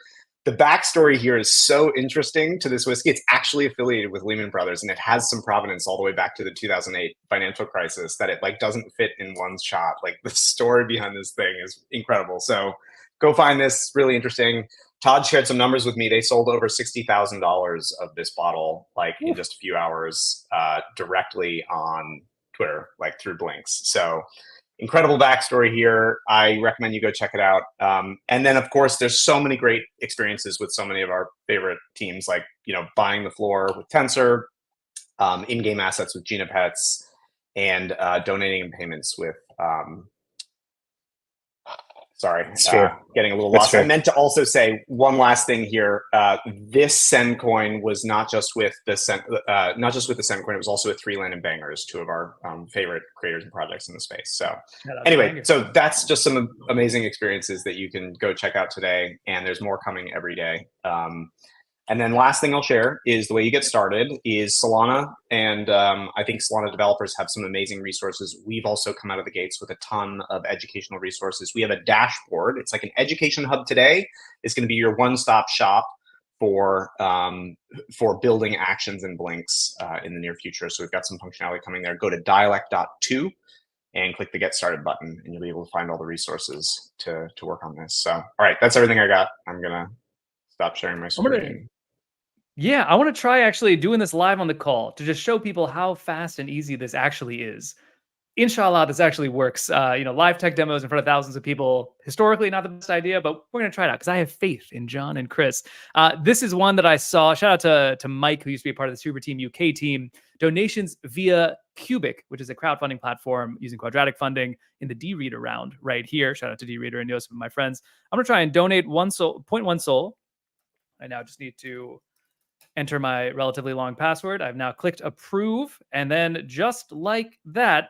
The backstory here is so interesting to this whiskey. It's actually affiliated with Lehman Brothers, and it has some provenance all the way back to the 2008 financial crisis that it like doesn't fit in one shot. Like the story behind this thing is incredible. So go find this, really interesting. Todd shared some numbers with me. They sold over $60,000 of this bottle, like in just a few hours, directly on Twitter, like through blinks. So incredible backstory here. I recommend you go check it out. And then, of course, there's so many great experiences with so many of our favorite teams, like buying the floor with Tensor, in-game assets with Gina Pets, and donating in payments with. Getting a little lost. I meant to also say one last thing here. This Send coin was not just with the Send coin. It was also with 3 Land and Bangers, 2 of our favorite creators and projects in the space. So anyway, so that's just some amazing experiences that you can go check out today, and there's more coming every day. And then last thing I'll share is the way you get started is Solana. And I think Solana developers have some amazing resources. We've also come out of the gates with a ton of educational resources. We have a dashboard. It's like an education hub today. It's going to be your one-stop shop for building actions and blinks in the near future. So we've got some functionality coming there. Go to dialect.to and click the Get Started button, and you'll be able to find all the resources to work on this. So, all right, that's everything I got. I'm going to stop sharing my screen. Yeah, I want to try actually doing this live on the call to just show people how fast and easy this actually is. Inshallah, this actually works. Live tech demos in front of thousands of people, historically not the best idea, but we're going to try it out because I have faith in John and Chris. This is one that I saw. Shout out to Mike, who used to be a part of the Super Team UK team. Donations via Cubic, which is a crowdfunding platform using quadratic funding in the D-Reader round right here. Shout out to D-Reader and Joseph and my friends. I'm going to try and donate 0.1 Sol. I now just need to enter my relatively long password. I've now clicked approve, and then just like that,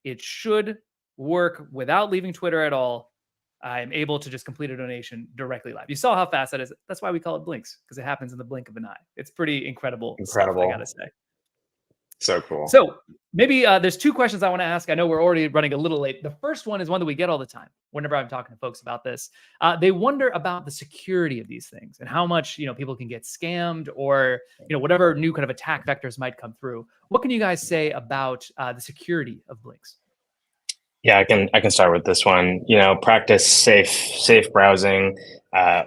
it should work without leaving Twitter at all. I'm able to just complete a donation directly live. You saw how fast that is. That's why we call it blinks, because it happens in the blink of an eye. It's pretty incredible. Stuff, I gotta say. So cool. So maybe there's 2 questions I want to ask. I know we're already running a little late. The first one is one that we get all the time whenever I'm talking to folks about this. They wonder about the security of these things and how much people can get scammed or whatever new kind of attack vectors might come through. What can you guys say about the security of blinks? Yeah, I can start with this one. Practice safe browsing.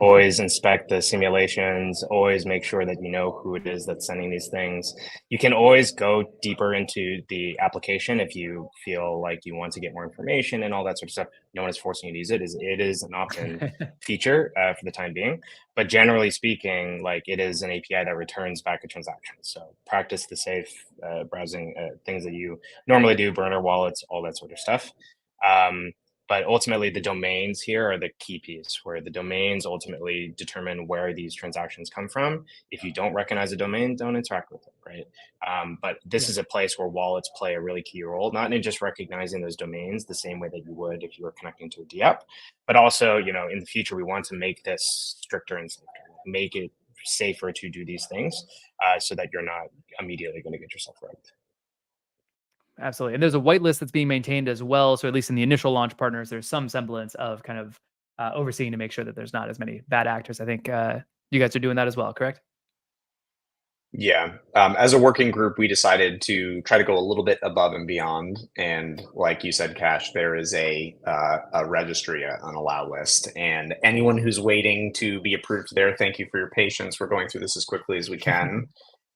Always inspect the simulations. Always make sure that you know who it is that's sending these things. You can always go deeper into the application if you feel like you want to get more information and all that sort of stuff. No one is forcing you to use it. It is an opt-in feature for the time being. But generally speaking, like it is an API that returns back a transaction. So practice the safe browsing things that you normally do, burner wallets, all that sort of stuff. But ultimately, the domains here are the key piece, where the domains ultimately determine where these transactions come from. If you don't recognize a domain, don't interact with it, right? But this is a place where wallets play a really key role, not in just recognizing those domains the same way that you would if you were connecting to a DApp, but also, in the future, we want to make this stricter and stricter, make it safer to do these things so that you're not immediately going to get yourself robbed. Absolutely. And there's a whitelist that's being maintained as well. So at least in the initial launch partners, there's some semblance of kind of overseeing to make sure that there's not as many bad actors. I think you guys are doing that as well, correct? Yeah. As a working group, we decided to try to go a little bit above and beyond. And like you said, Cash, there is a registry, an allow list. And anyone who's waiting to be approved there, thank you for your patience. We're going through this as quickly as we can.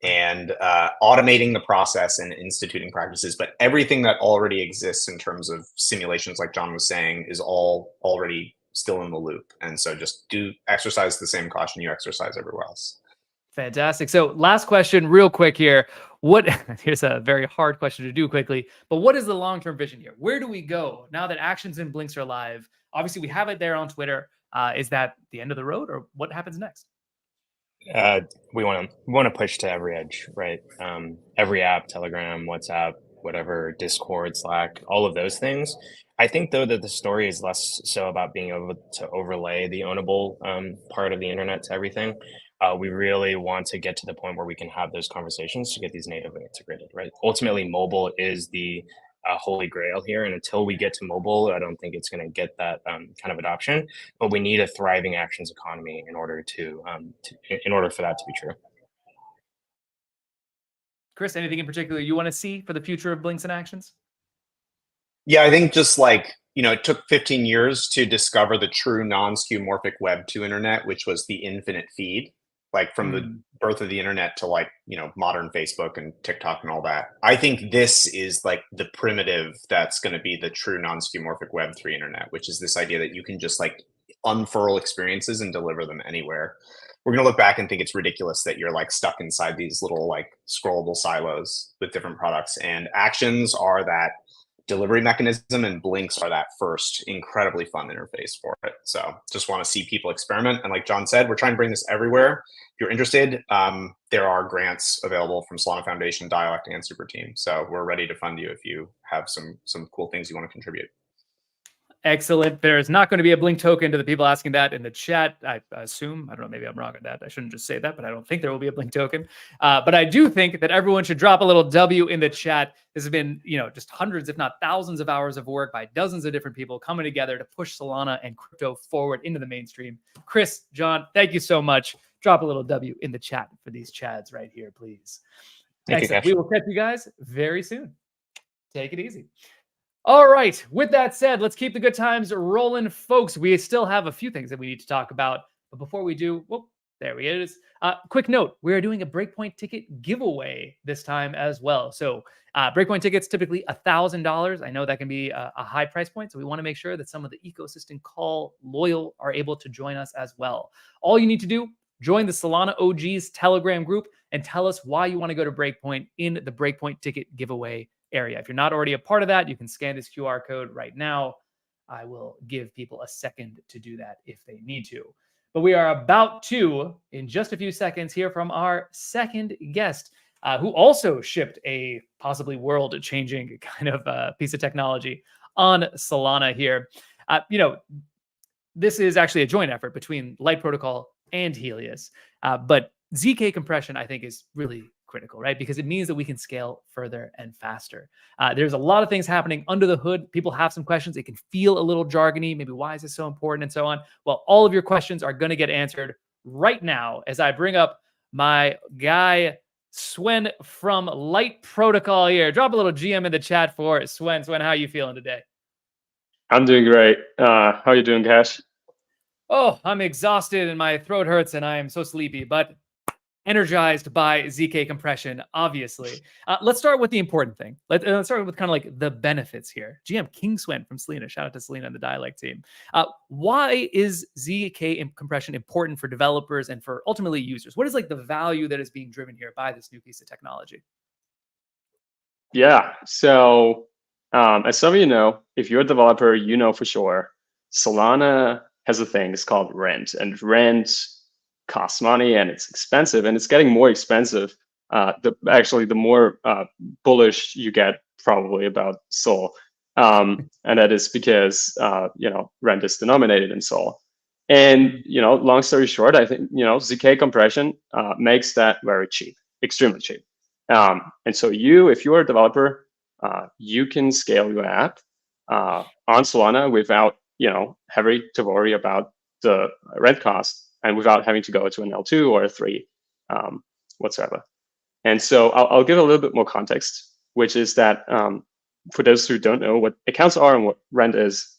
And automating the process and instituting practices. But everything that already exists in terms of simulations, like John was saying, is all already still in the loop. And so just do exercise the same caution you exercise everywhere else. Fantastic. So last question real quick here. Here's a very hard question to do quickly, but what is the long-term vision here? Where do we go now that Actions and Blinks are live? Obviously, we have it there on Twitter. Is that the end of the road, or what happens next? We want to push to every edge, right? Every app, Telegram, WhatsApp, whatever, Discord, Slack, all of those things. I think, though, that the story is less so about being able to overlay the ownable part of the internet to everything. We really want to get to the point where we can have those conversations to get these natively integrated, right? Ultimately, mobile is the holy grail here, and until we get to mobile, I don't think it's going to get that kind of adoption. But we need a thriving actions economy in order in order for that to be true. Chris, anything in particular you want to see for the future of Blinks and Actions? Yeah, I think just like, it took 15 years to discover the true non-skeuomorphic Web 2 internet, which was the infinite feed, like from the birth of the internet to modern Facebook and TikTok and all that. I think this is like the primitive that's going to be the true non-skeuomorphic Web 3 internet, which is this idea that you can just unfurl experiences and deliver them anywhere. We're going to look back and think it's ridiculous that you're stuck inside these little scrollable silos with different products, and Actions are that delivery mechanism, and Blinks are that first incredibly fun interface for it. So just want to see people experiment. And like John said, we're trying to bring this everywhere. If you're interested, there are grants available from Solana Foundation, Dialect, and Super Team. So we're ready to fund you if you have some cool things you want to contribute. Excellent. There is not going to be a Blink token to the people asking that in the chat. I assume, I don't know, maybe I'm wrong on that. I shouldn't just say that, but I don't think there will be a Blink token. But I do think that everyone should drop a little W in the chat. This has been, just hundreds, if not thousands of hours of work by dozens of different people coming together to push Solana and crypto forward into the mainstream. Chris, John, thank you so much. Drop a little W in the chat for these chads right here, please. Thank you, we will catch you guys very soon. Take it easy. All right. With that said, let's keep the good times rolling, folks. We still have a few things that we need to talk about. But before we do, there he is. Quick note, we are doing a Breakpoint ticket giveaway this time as well. So Breakpoint tickets, typically $1,000. I know that can be a high price point. So we want to make sure that some of the ecosystem call loyal are able to join us as well. All you need to do, join the Solana OGs Telegram group and tell us why you want to go to Breakpoint in the Breakpoint ticket giveaway area. If you're not already a part of that, you can scan this QR code right now. I will give people a second to do that if they need to. But we are about to, in just a few seconds, hear from our second guest, who also shipped a possibly world-changing kind of piece of technology on Solana here. This is actually a joint effort between Light Protocol and Helios. But ZK compression, I think, is really critical, right? Because it means that we can scale further and faster. There's a lot of things happening under the hood. People have some questions. It can feel a little jargony. Maybe why is this so important and so on? Well, all of your questions are going to get answered right now as I bring up my guy, Swen from Light Protocol here. Drop a little GM in the chat for Swen. Swen, how are you feeling today? I'm doing great. How are you doing, Cash? Oh, I'm exhausted and my throat hurts and I am so sleepy, but energized by ZK compression, obviously. Let's start with the important thing. Let's start with kind of like the benefits here. GM King Swen from Selena. Shout out to Selena and the Dialect team. Why is ZK compression important for developers and for ultimately users? What is like the value that is being driven here by this new piece of technology? Yeah, so As some of you know, if you're a developer, you know for sure, Solana has a thing. It's called rent, and rent costs money, and it's expensive, and it's getting more expensive. The more bullish you get probably about Sol, and that is because rent is denominated in Sol. And long story short, I think ZK compression makes that very cheap, extremely cheap. And so if you're a developer, you can scale your app on Solana without having to worry about the rent cost and without having to go to an L2 or a 3 whatsoever. And so I'll give a little bit more context, which is that for those who don't know what accounts are and what rent is,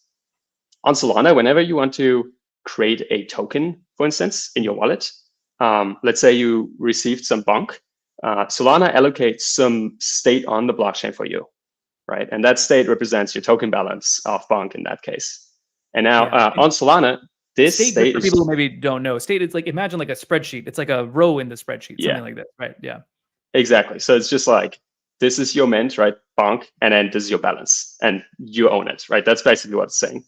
on Solana, whenever you want to create a token, for instance, in your wallet, let's say you received some bonk, Solana allocates some state on the blockchain for you, right? And that state represents your token balance of bonk in that case. And now on Solana, this state for people who maybe don't know, state is like, imagine like a spreadsheet. It's like a row in the spreadsheet, something like that, right? Yeah. Exactly. So it's just like, this is your mint, right? Bonk, and then this is your balance, and you own it, right? That's basically what it's saying.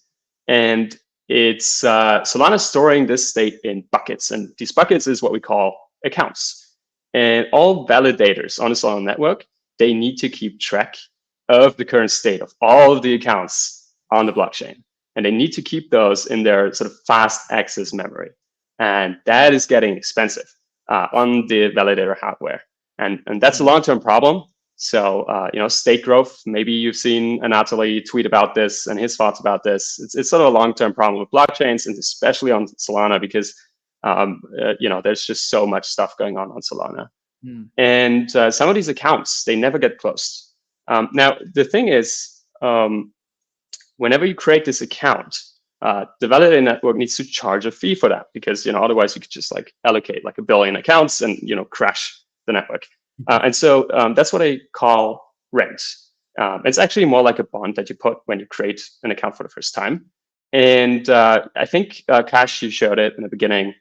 And it's Solana storing this state in buckets, and these buckets is what we call accounts. And all validators on the Solana network, they need to keep track of the current state of all of the accounts on the blockchain. And they need to keep those in their sort of fast access memory. And that is getting expensive on the validator hardware. And that's a long-term problem. So, state growth, maybe you've seen Anatoly tweet about this and his thoughts about this. It's sort of a long-term problem with blockchains, and especially on Solana, because, there's just so much stuff going on Solana. And some of these accounts, they never get closed. Now, the thing is, whenever you create this account, the validator network needs to charge a fee for that, because, otherwise you could just like allocate like 1 billion accounts and, crash the network. And so that's what I call rent. It's actually more like a bond that you put when you create an account for the first time. And I think, Cash, you showed it in the beginning.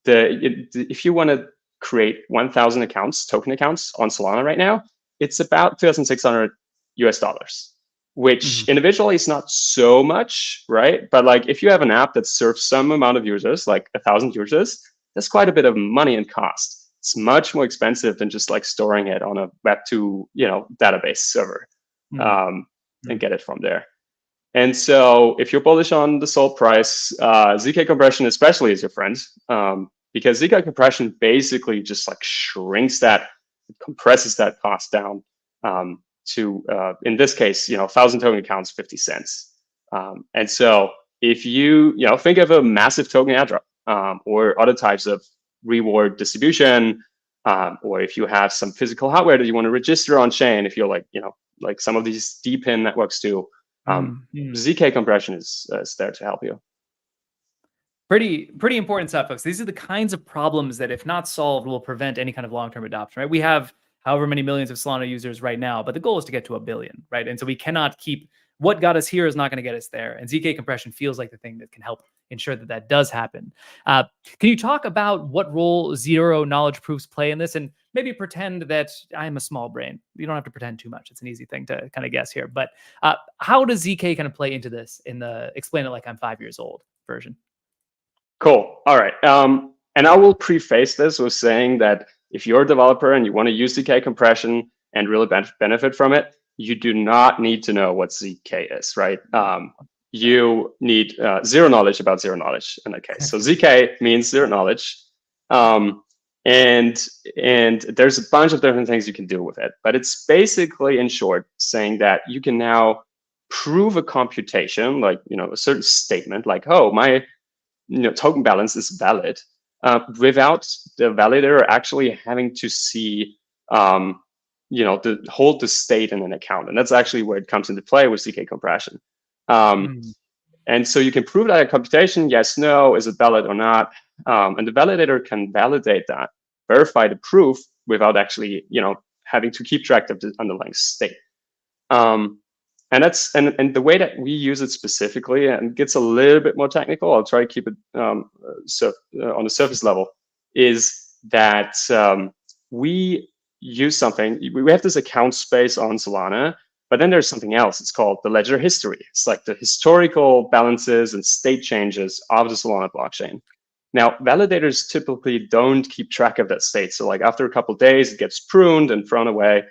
If you want to create 1,000 accounts, token accounts on Solana right now, it's about $2,600 US, which individually is not so much, right? But like if you have an app that serves some amount of users, like 1,000 users, that's quite a bit of money and cost. It's much more expensive than just like storing it on a Web2, database server and get it from there. And so if you're bullish on the SOL price, ZK compression especially is your friend, because ZK compression basically just like shrinks that, compresses that cost down to, in this case, 1,000 token accounts, 50 cents. And so if you, think of a massive token airdrop or other types of reward distribution, or if you have some physical hardware that you want to register on chain, if you're like, like some of these DPIN networks do, ZK compression is there to help you. Pretty important stuff, folks. These are the kinds of problems that, if not solved, will prevent any kind of long-term adoption, right? We have however many millions of Solana users right now, but the goal is to get to 1 billion, right? And so we cannot keep, what got us here is not going to get us there. And ZK compression feels like the thing that can help ensure that that does happen. Can you talk about what role zero knowledge proofs play in this, and maybe pretend that I'm a small brain? You don't have to pretend too much. It's an easy thing to kind of guess here. But how does ZK kind of play into this in the explain it like I'm 5 years old version? Cool. All right. And I will preface this with saying that if you're a developer and you want to use ZK compression and really benefit from it, you do not need to know what ZK is, right? You need zero knowledge about zero knowledge in that case. So ZK means zero knowledge. And there's a bunch of different things you can do with it. But it's basically, in short, saying that you can now prove a computation, like, a certain statement, like, oh, my token balance is valid, without the validator actually having to see, hold the state in an account. And that's actually where it comes into play with ZK compression. And so you can prove that a computation, yes, no, is it valid or not? And the validator can validate that, verify the proof without actually, having to keep track of the underlying state. And that's and the way that we use it specifically, and it gets a little bit more technical, I'll try to keep it on the surface level, is that we use something. We have this account space on Solana But then there's something else. It's called the ledger history. It's like the historical balances and state changes of the Solana blockchain. Now, validators typically don't keep track of that state. So like after a couple of days, it gets pruned and thrown away.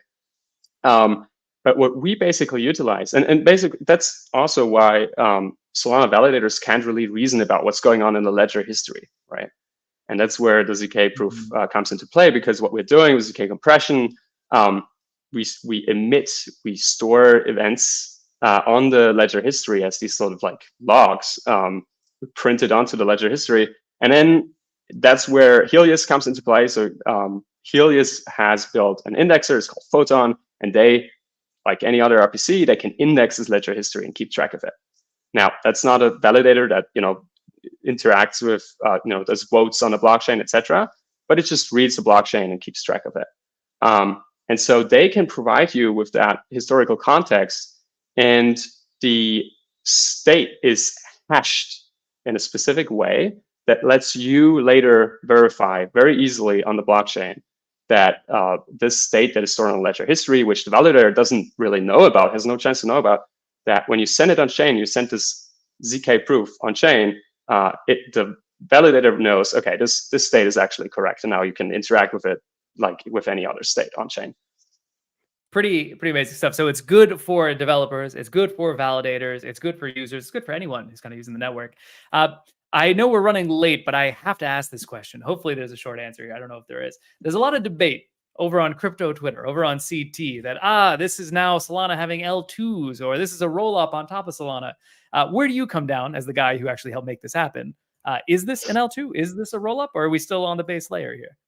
But what we basically utilize, and basically that's also why Solana validators can't really reason about what's going on in the ledger history, right? And that's where the ZK proof comes into play, because what we're doing with ZK compression, we store events on the ledger history as these sort of like logs printed onto the ledger history. And then that's where Helios comes into play. So Helios has built an indexer, it's called Photon, and they, like any other RPC, they can index this ledger history and keep track of it. Now, that's not a validator that interacts with does votes on the blockchain, etc. But it just reads the blockchain and keeps track of it. And so they can provide you with that historical context, and the state is hashed in a specific way that lets you later verify very easily on the blockchain that this state that is stored on ledger history, which the validator doesn't really know about, has no chance to know about, that when you send it on chain, you send this ZK proof on chain, the validator knows, okay, this state is actually correct, and now you can interact with it like with any other state on chain. Pretty amazing stuff. So it's good for developers, it's good for validators, it's good for users, it's good for anyone who's kind of using the network. I know we're running late, but I have to ask this question. Hopefully there's a short answer here. I don't know if there is. There's a lot of debate over on crypto Twitter, over on CT, that this is now Solana having L2s, or this is a roll-up on top of Solana. Where do you come down as the guy who actually helped make this happen? Is this an L2? Is this a roll-up, or are we still on the base layer here?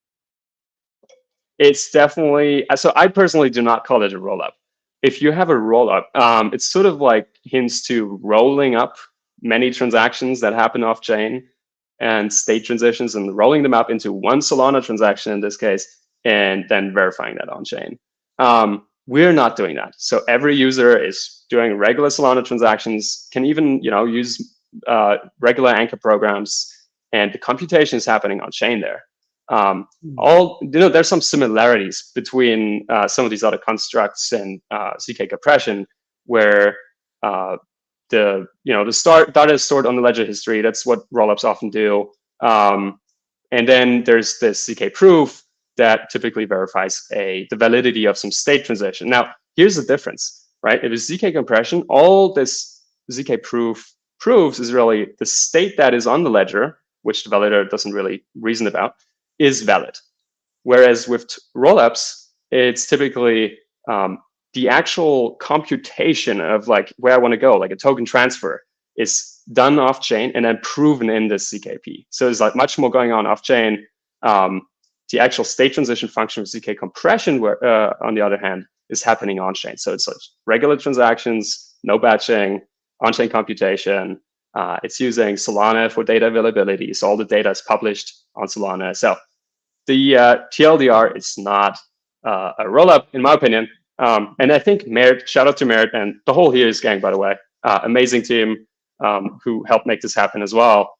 It's definitely, so I personally do not call it a roll-up. If you have a roll-up, it's sort of like hints to rolling up many transactions that happen off-chain and state transitions and rolling them up into one Solana transaction in this case, and then verifying that on-chain. We're not doing that. So every user is doing regular Solana transactions, can even use regular Anchor programs, and the computation is happening on-chain there. There's some similarities between some of these other constructs and ZK compression, where the data is stored on the ledger history. That's what rollups often do. And then there's this ZK proof that typically verifies the validity of some state transition. Now, here's the difference, right? If it's ZK compression, all this ZK proof proves is really the state that is on the ledger, which the validator doesn't really reason about, is valid. Whereas with rollups, it's typically the actual computation of like where I want to go, like a token transfer, is done off chain and then proven in this ZKP. So there's like much more going on off chain. The actual state transition function of ZK compression, on the other hand, is happening on chain. So it's like regular transactions, no batching, on chain computation. It's using Solana for data availability. So all the data is published on Solana. So the TLDR is not a rollup, in my opinion. And I think Merit, shout out to Merit and the whole Helios gang, by the way, amazing team who helped make this happen as well.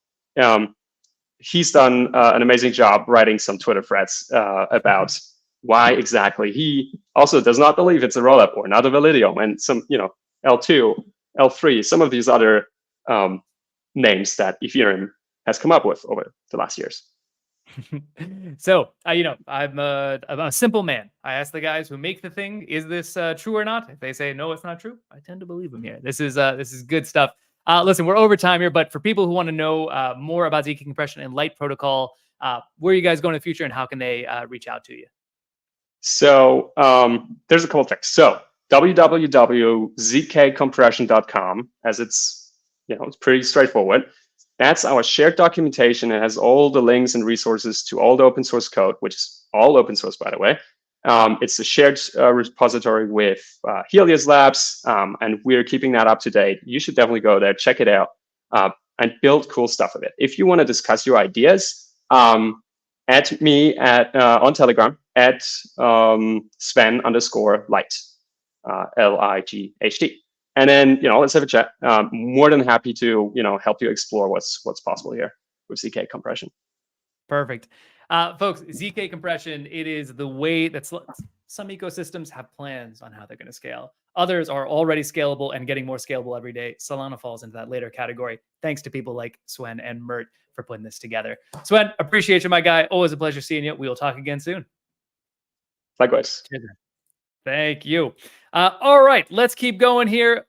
He's done an amazing job writing some Twitter threads about why exactly he also does not believe it's a rollup or not a Validium, and some, L2, L3, some of these other names that Ethereum has come up with over the last years. So, I'm a simple man. I ask the guys who make the thing, is this true or not? If they say, no, it's not true, I tend to believe them here. This is good stuff. Listen, we're over time here, but for people who want to know more about ZK compression and Light Protocol, where are you guys going in the future, and how can they reach out to you? So there's a couple of things. So www.zkcompression.com, as it's pretty straightforward. That's our shared documentation. It has all the links and resources to all the open source code, which is all open source, by the way. It's a shared repository with Helios Labs, and we're keeping that up to date. You should definitely go there, check it out, and build cool stuff with it. If you want to discuss your ideas, add me on Telegram at Sven_light, LIGHT. And then, let's have a chat. More than happy to, help you explore what's possible here with ZK compression. Perfect. Folks, ZK compression, it is the way that Some ecosystems have plans on how they're going to scale. Others are already scalable and getting more scalable every day. Solana falls into that later category. Thanks to people like Swen and Mert for putting this together. Swen, appreciate you, my guy. Always a pleasure seeing you. We will talk again soon. Likewise. Cheers. Thank you. All right, let's keep going here.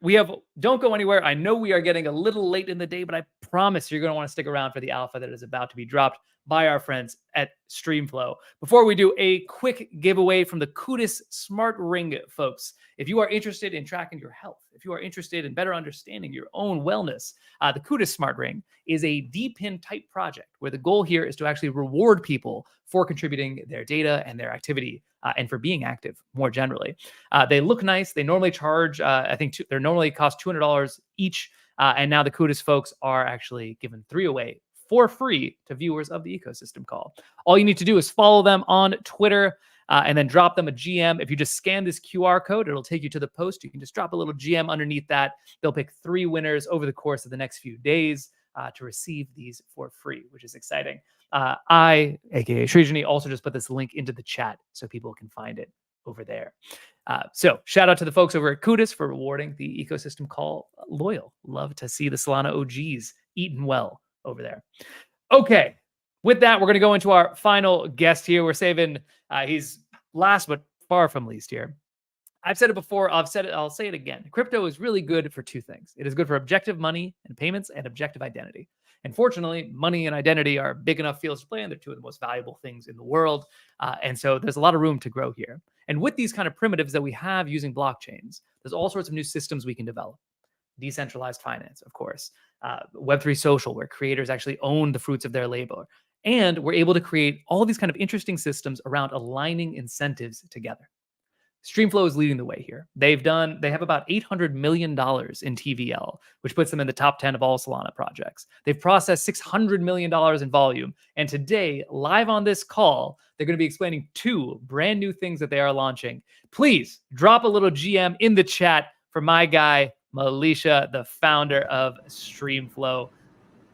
Don't go anywhere. I know we are getting a little late in the day, but I promise you're going to want to stick around for the alpha that is about to be dropped by our friends at Streamflow. Before we do, a quick giveaway from the Cudis Smart Ring folks. If you are interested in tracking your health, if you are interested in better understanding your own wellness, the Cudis Smart Ring is a DPIN type project where the goal here is to actually reward people for contributing their data and their activity and for being active more generally. They look nice. They normally charge, they normally cost $200 each. And now the Cudis folks are actually giving 3 away for free to viewers of the ecosystem call. All you need to do is follow them on Twitter and then drop them a GM. If you just scan this QR code, it'll take you to the post. You can just drop a little GM underneath that. They'll pick 3 winners over the course of the next few days to receive these for free, which is exciting. I, aka Srijani, also just put this link into the chat so people can find it over there. So shout out to the folks over at Cudis for rewarding the ecosystem call loyal. Love to see the Solana OGs eating well over there. Okay, with that, we're going to go into our final guest here. We're saving, he's last but far from least here. I've said it before, I'll say it again. Crypto is really good for 2 things. It is good for objective money and payments and objective identity. And fortunately, money and identity are big enough fields to play, and they're 2 of the most valuable things in the world. And so there's a lot of room to grow here. And with these kind of primitives that we have using blockchains, there's all sorts of new systems we can develop. Decentralized finance, of course. Web3 social, where creators actually own the fruits of their labor. And we're able to create all these kind of interesting systems around aligning incentives together. Streamflow is leading the way here. They have about $800 million in TVL, which puts them in the top 10 of all Solana projects. They've processed $600 million in volume. And today, live on this call, they're going to be explaining 2 brand new things that they are launching. Please drop a little GM in the chat for my guy, Malisha, the founder of Streamflow.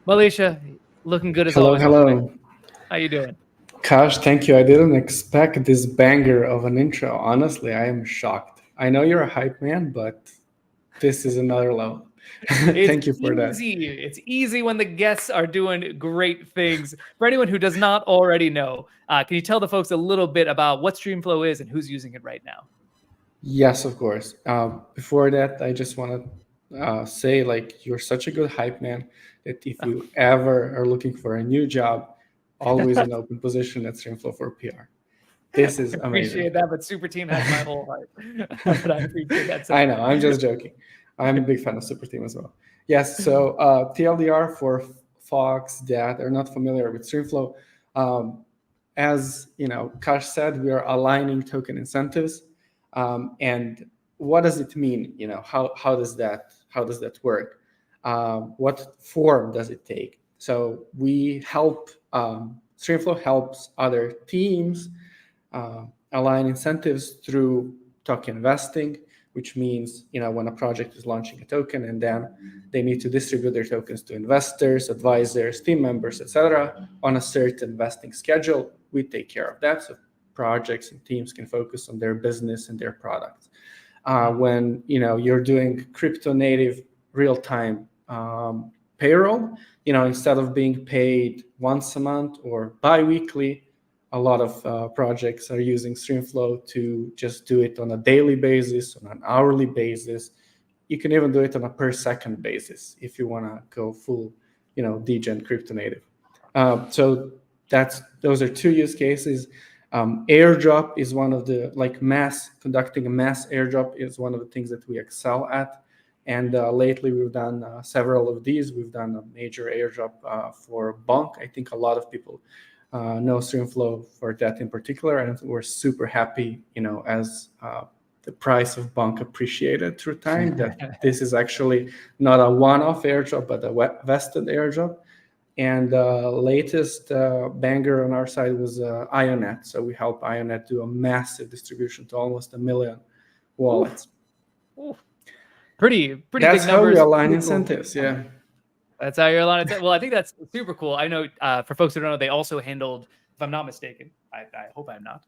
Malisha, looking good as always. Hello. How you doing? Kash, thank you. I didn't expect this banger of an intro. Honestly, I am shocked. I know you're a hype man, but this is another level. Thank you for that. It's easy when the guests are doing great things. For anyone who does not already know, can you tell the folks a little bit about what Streamflow is and who's using it right now? Yes, of course. Before that, I just want to say, like, you're such a good hype man that if you ever are looking for a new job, always an open position at Streamflow for PR. This is amazing. I appreciate that, but Super Team has my whole heart. But I appreciate that. I know, I'm just joking. I'm a big fan of Super Team as well. Yes, so TLDR for folks that are not familiar with Streamflow. As you know, Kash said, we are aligning token incentives. And what does it mean? You know, how does that work? What form does it take? So we help, Streamflow helps other teams align incentives through token vesting, which means, you know, when a project is launching a token and then they need to distribute their tokens to investors, advisors, team members, etc., on a certain vesting schedule, we take care of that. So projects and teams can focus on their business and their products. When, you know, you're doing crypto native real-time payroll, you know, instead of being paid once a month or bi-weekly, a lot of projects are using Streamflow to just do it on a daily basis, on an hourly basis. You can even do it on a per second basis if you want to go full, you know, degen crypto native. So those are 2 use cases. Airdrop is one of the, like, conducting a mass airdrop is one of the things that we excel at. And lately we've done several of these. We've done a major airdrop for Bonk. I think a lot of people know Streamflow for that in particular. And we're super happy, you know, as the price of Bonk appreciated through time, that this is actually not a one-off airdrop, but a vested airdrop. And latest banger on our side was IONET. So we help IONET do a massive distribution to almost 1 million wallets. Ooh. Pretty That's big numbers. That's how we align incentives, yeah. That's how you're aligning. Well, I think that's super cool. I know for folks who don't know, they also handled, if I'm not mistaken, I hope I'm not.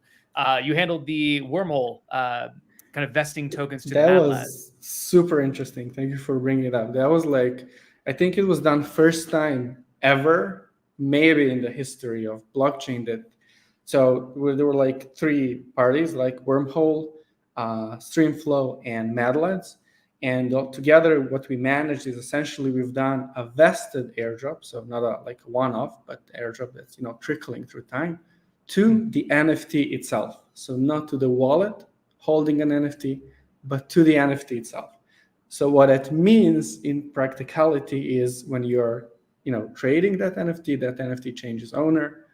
You handled the wormhole kind of vesting tokens to That the was super interesting. Thank you for bringing it up. That was like, I think it was done first time ever, maybe in the history of blockchain. So there were like three parties, like Wormhole, Streamflow, and Madlands. And together, what we managed is essentially we've done a vested airdrop, so not like a one-off, but airdrop that's trickling through time to the NFT itself. So not to the wallet holding an NFT, but to the NFT itself. So what it means in practicality is when you're trading that NFT changes owner.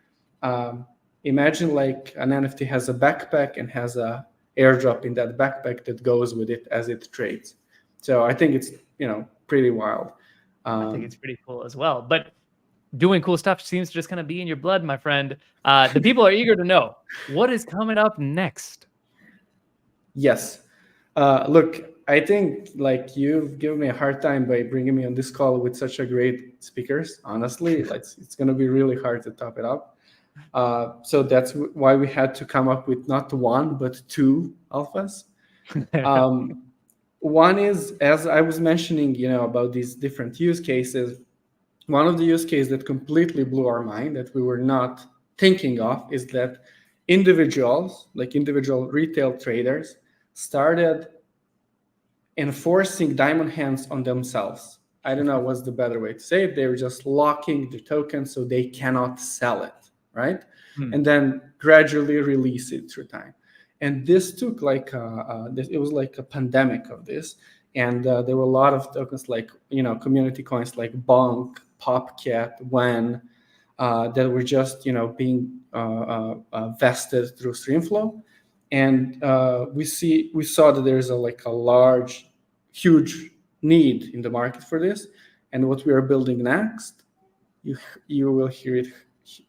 Imagine like an NFT has a backpack and has a airdrop in that backpack that goes with it as it trades. So I think it's pretty wild. I think it's pretty cool as well. But doing cool stuff seems to just kind of be in your blood, my friend. The people are eager to know what is coming up next. Yes. Look, I think like you've given me a hard time by bringing me on this call with such a great speakers. Honestly, it's going to be really hard to top it up. So that's why we had to come up with not one, but two alphas. One is, as I was mentioning, about these different use cases. One of the use cases that completely blew our mind that we were not thinking of is that individuals, like individual retail traders, started enforcing diamond hands on themselves. I don't know what's the better way to say it. They were just locking the token so they cannot sell it, right? And then gradually release it through time. And this took like it was like a pandemic of this, and there were a lot of tokens like community coins like Bonk, Popcat, Wen, that were just being vested through Streamflow, and we saw that there's a large, huge need in the market for this, and what we are building next, you will hear it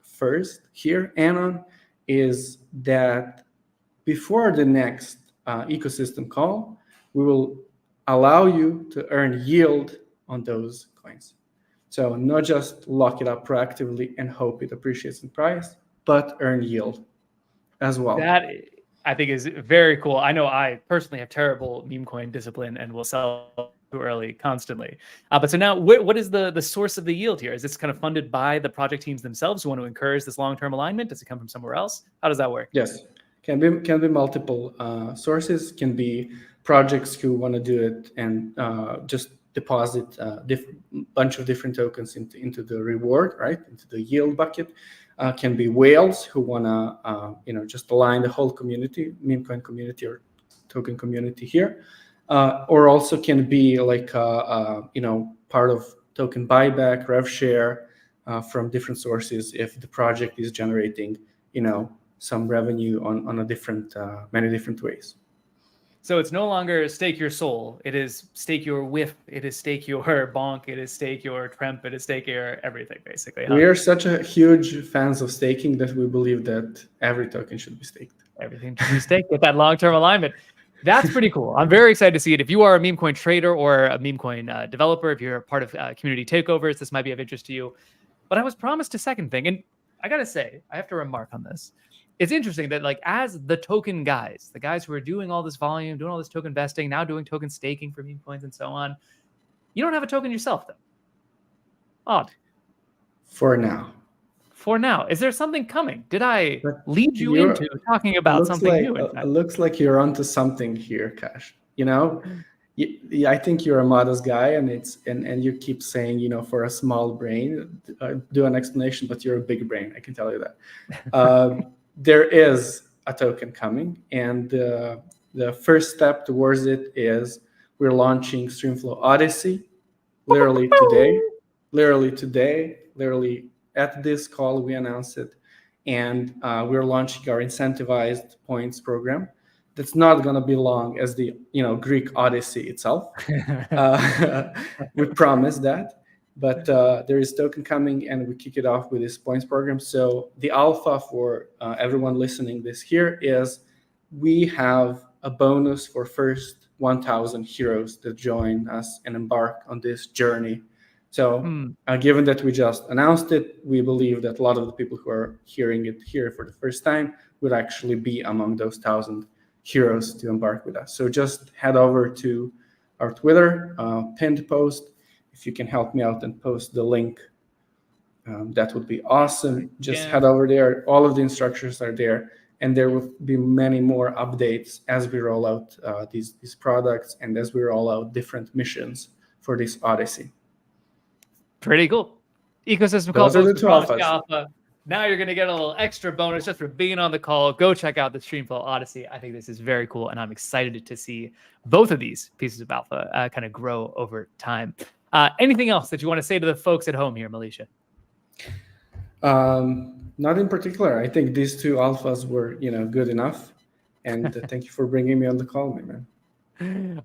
first here, Anon, is that before the next ecosystem call, we will allow you to earn yield on those coins. So not just lock it up proactively and hope it appreciates in price, but earn yield as well. That I think is very cool. I know I personally have terrible meme coin discipline and will sell too early constantly. But so now what is the source of the yield here? Is this kind of funded by the project teams themselves who want to encourage this long-term alignment? Does it come from somewhere else? How does that work? Yes. Can be multiple sources. Can be projects who want to do it and just deposit a bunch of different tokens into the reward, right? Into the yield bucket. Can be whales who want to just align the whole community, meme coin community or token community here, or also can be like part of token buyback, rev share from different sources if the project is generating some revenue on a different many different ways. So it's no longer stake your soul. It is stake your whiff. It is stake your bonk. It is stake your tremp. It is stake your everything, basically. Huh? We are such a huge fans of staking that we believe that every token should be staked. Everything should be staked. Get that long-term alignment. That's pretty cool. I'm very excited to see it. If you are a meme coin trader or a meme coin developer, if you're a part of community takeovers, this might be of interest to you. But I was promised a second thing, and I gotta say, I have to remark on this. It's interesting that like as the token guys, the guys who are doing all this volume, doing all this token vesting, now doing token staking for meme coins and so on, you don't have a token yourself though. Odd. For now. For now. Is there something coming? Did I lead you into talking about something new? It looks like you're onto something here, Cash. I think you're a modest guy, and you keep saying, for a small brain, do an explanation, but you're a big brain. I can tell you that. There is a token coming, and the first step towards it is we're launching Streamflow Odyssey literally today. Literally at this call, we announced it, and we're launching our incentivized points program. That's not going to be long as the Greek Odyssey itself. We promise that, but there is token coming, and we kick it off with this points program. So the alpha for everyone listening this here is we have a bonus for first 1,000 heroes that join us and embark on this journey. So given that we just announced it, we believe that a lot of the people who are hearing it here for the first time would actually be among those 1,000 heroes to embark with us. So just head over to our Twitter pinned post. If you can help me out and post the link, that would be awesome. Just head over there. All of the instructions are there, and there will be many more updates as we roll out these products and as we roll out different missions for this Odyssey. Pretty cool. Ecosystem call. Those are the 2 alphas. Alpha. Now you're going to get a little extra bonus just for being on the call. Go check out the Streamflow Odyssey. I think this is very cool, and I'm excited to see both of these pieces of alpha kind of grow over time. Anything else that you want to say to the folks at home here, Malisha? Not in particular. I think these 2 alphas were, good enough. And thank you for bringing me on the call, my man.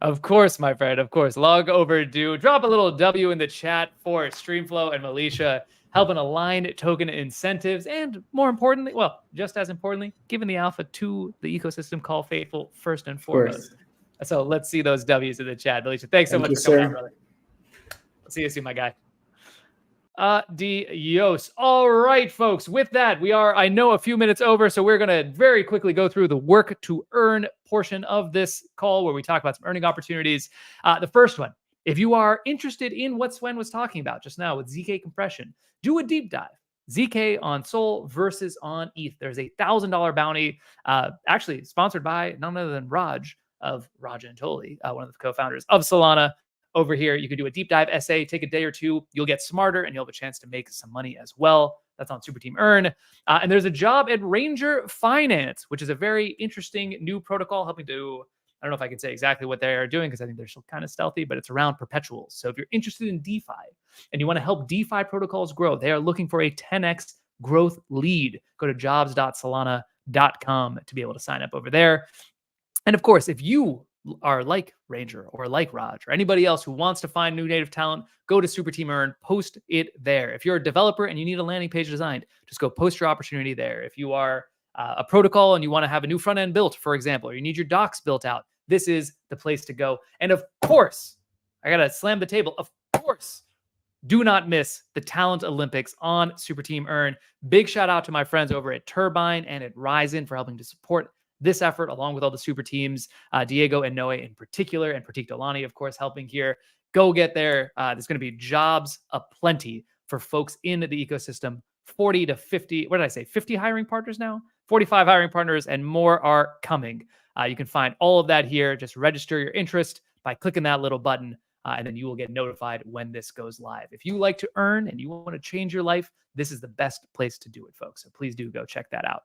Of course, my friend. Of course. Long overdue. Drop a little W in the chat for Streamflow and Malisha, helping align token incentives. And more importantly, well, just as importantly, giving the alpha to the ecosystem call faithful first and foremost. So let's see those W's in the chat. Malisha, thanks so much for coming on, brother. I'll see you soon, my guy. Adios. All right, folks. With that, we are, I know, a few minutes over, so we're going to very quickly go through the work to earn portion of this call where we talk about some earning opportunities. The first one, if you are interested in what Swen was talking about just now with ZK compression, do a deep dive. ZK on Sol versus on ETH. There's a $1,000 bounty, actually sponsored by none other than Raj of Raj Antoli, one of the co-founders of Solana. Over here, you can do a deep dive essay, take a day or 2. You'll get smarter and you'll have a chance to make some money as well. That's on Super Team Earn. And there's a job at Ranger Finance, which is a very interesting new protocol helping to, I don't know if I can say exactly what they are doing because I think they're still kind of stealthy, but it's around perpetuals. So if you're interested in DeFi and you want to help DeFi protocols grow, they are looking for a 10x growth lead. Go to jobs.solana.com to be able to sign up over there. And of course, if you are like Ranger or like Raj or anybody else who wants to find new native talent, go to Super Team Earn, post it there. If you're a developer and you need a landing page designed, just go post your opportunity there. If you are a protocol and you want to have a new front end built, for example, or you need your docs built out, this is the place to go. And of course, I got to slam the table. Of course, do not miss the Talent Olympics on Super Team Earn. Big shout out to my friends over at Turbine and at Ryzen for helping to support this effort, along with all the super teams, Diego and Noe in particular, and Pratik Dolani, of course, helping here. Go get there. There's going to be jobs aplenty for folks in the ecosystem. 40 to 50, what did I say? 50 hiring partners now? 45 hiring partners and more are coming. You can find all of that here. Just register your interest by clicking that little button, and then you will get notified when this goes live. If you like to earn and you want to change your life, this is the best place to do it, folks. So please do go check that out.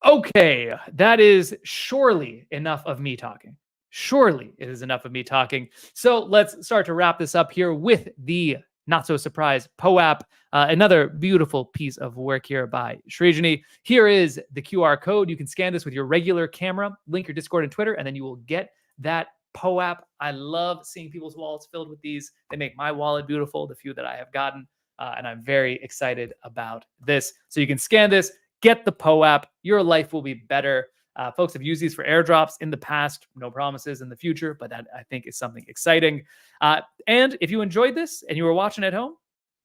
Okay, that is surely enough of me talking. Surely it is enough of me talking. So let's start to wrap this up here with the not-so-surprised POAP. Another beautiful piece of work here by Srijani. Here is the QR code. You can scan this with your regular camera, link your Discord and Twitter, and then you will get that POAP. I love seeing people's wallets filled with these. They make my wallet beautiful, the few that I have gotten, and I'm very excited about this. So you can scan this, get the POAP. Your life will be better. Folks have used these for airdrops in the past. No promises in the future, but that I think is something exciting. And if you enjoyed this and you were watching at home,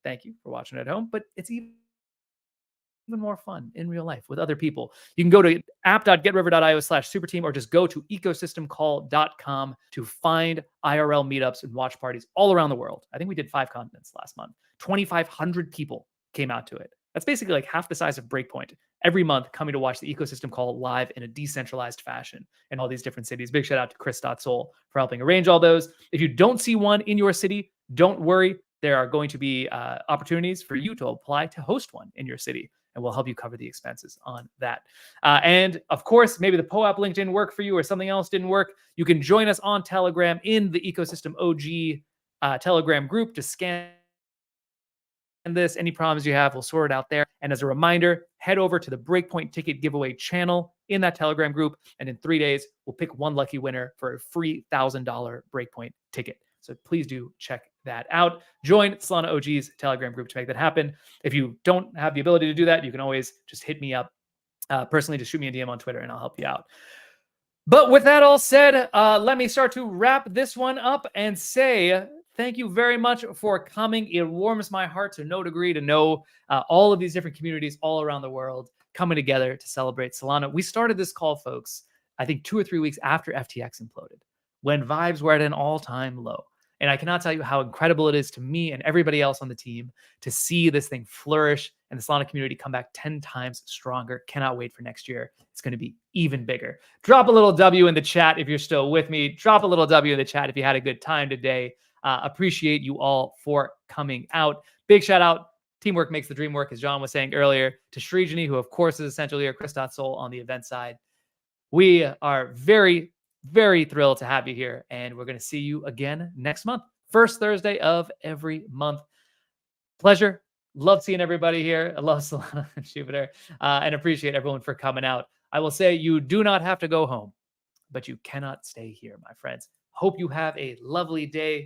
thank you for watching at home. But it's even more fun in real life with other people. You can go to app.getriver.io/superteam or just go to ecosystemcall.com to find IRL meetups and watch parties all around the world. I think we did 5 continents last month. 2,500 people came out to it. That's basically like half the size of Breakpoint every month coming to watch the ecosystem call live in a decentralized fashion in all these different cities. Big shout out to Chris.Sol for helping arrange all those. If you don't see one in your city, don't worry. There are going to be opportunities for you to apply to host one in your city, and we'll help you cover the expenses on that. And of course, maybe the POAP link didn't work for you or something else didn't work. You can join us on Telegram in the Ecosystem OG Telegram group to scan this. Any problems you have, we'll sort it out there. And as a reminder, head over to the Breakpoint ticket giveaway channel in that Telegram group. And in 3 days, we'll pick one lucky winner for a free $1,000 Breakpoint ticket. So please do check that out. Join Solana OG's Telegram group to make that happen. If you don't have the ability to do that, you can always just hit me up personally. Just shoot me a DM on Twitter and I'll help you out. But with that all said, let me start to wrap this one up and say thank you very much for coming. It warms my heart to no degree to know all of these different communities all around the world coming together to celebrate Solana. We started this call, folks, I think 2 or 3 weeks after FTX imploded, when vibes were at an all-time low. And I cannot tell you how incredible it is to me and everybody else on the team to see this thing flourish and the Solana community come back 10 times stronger. Cannot wait for next year. It's going to be even bigger. Drop a little W in the chat if you're still with me. Drop a little W in the chat if you had a good time today. Appreciate you all for coming out. Big shout out. Teamwork makes the dream work, as John was saying earlier, to Srijani, who of course is essentially our Shoutout Solana on the event side. We are very, very thrilled to have you here, and we're going to see you again next month. First Thursday of every month. Pleasure. Love seeing everybody here. I love Solana and Jupiter, and appreciate everyone for coming out. I will say you do not have to go home, but you cannot stay here, my friends. Hope you have a lovely day.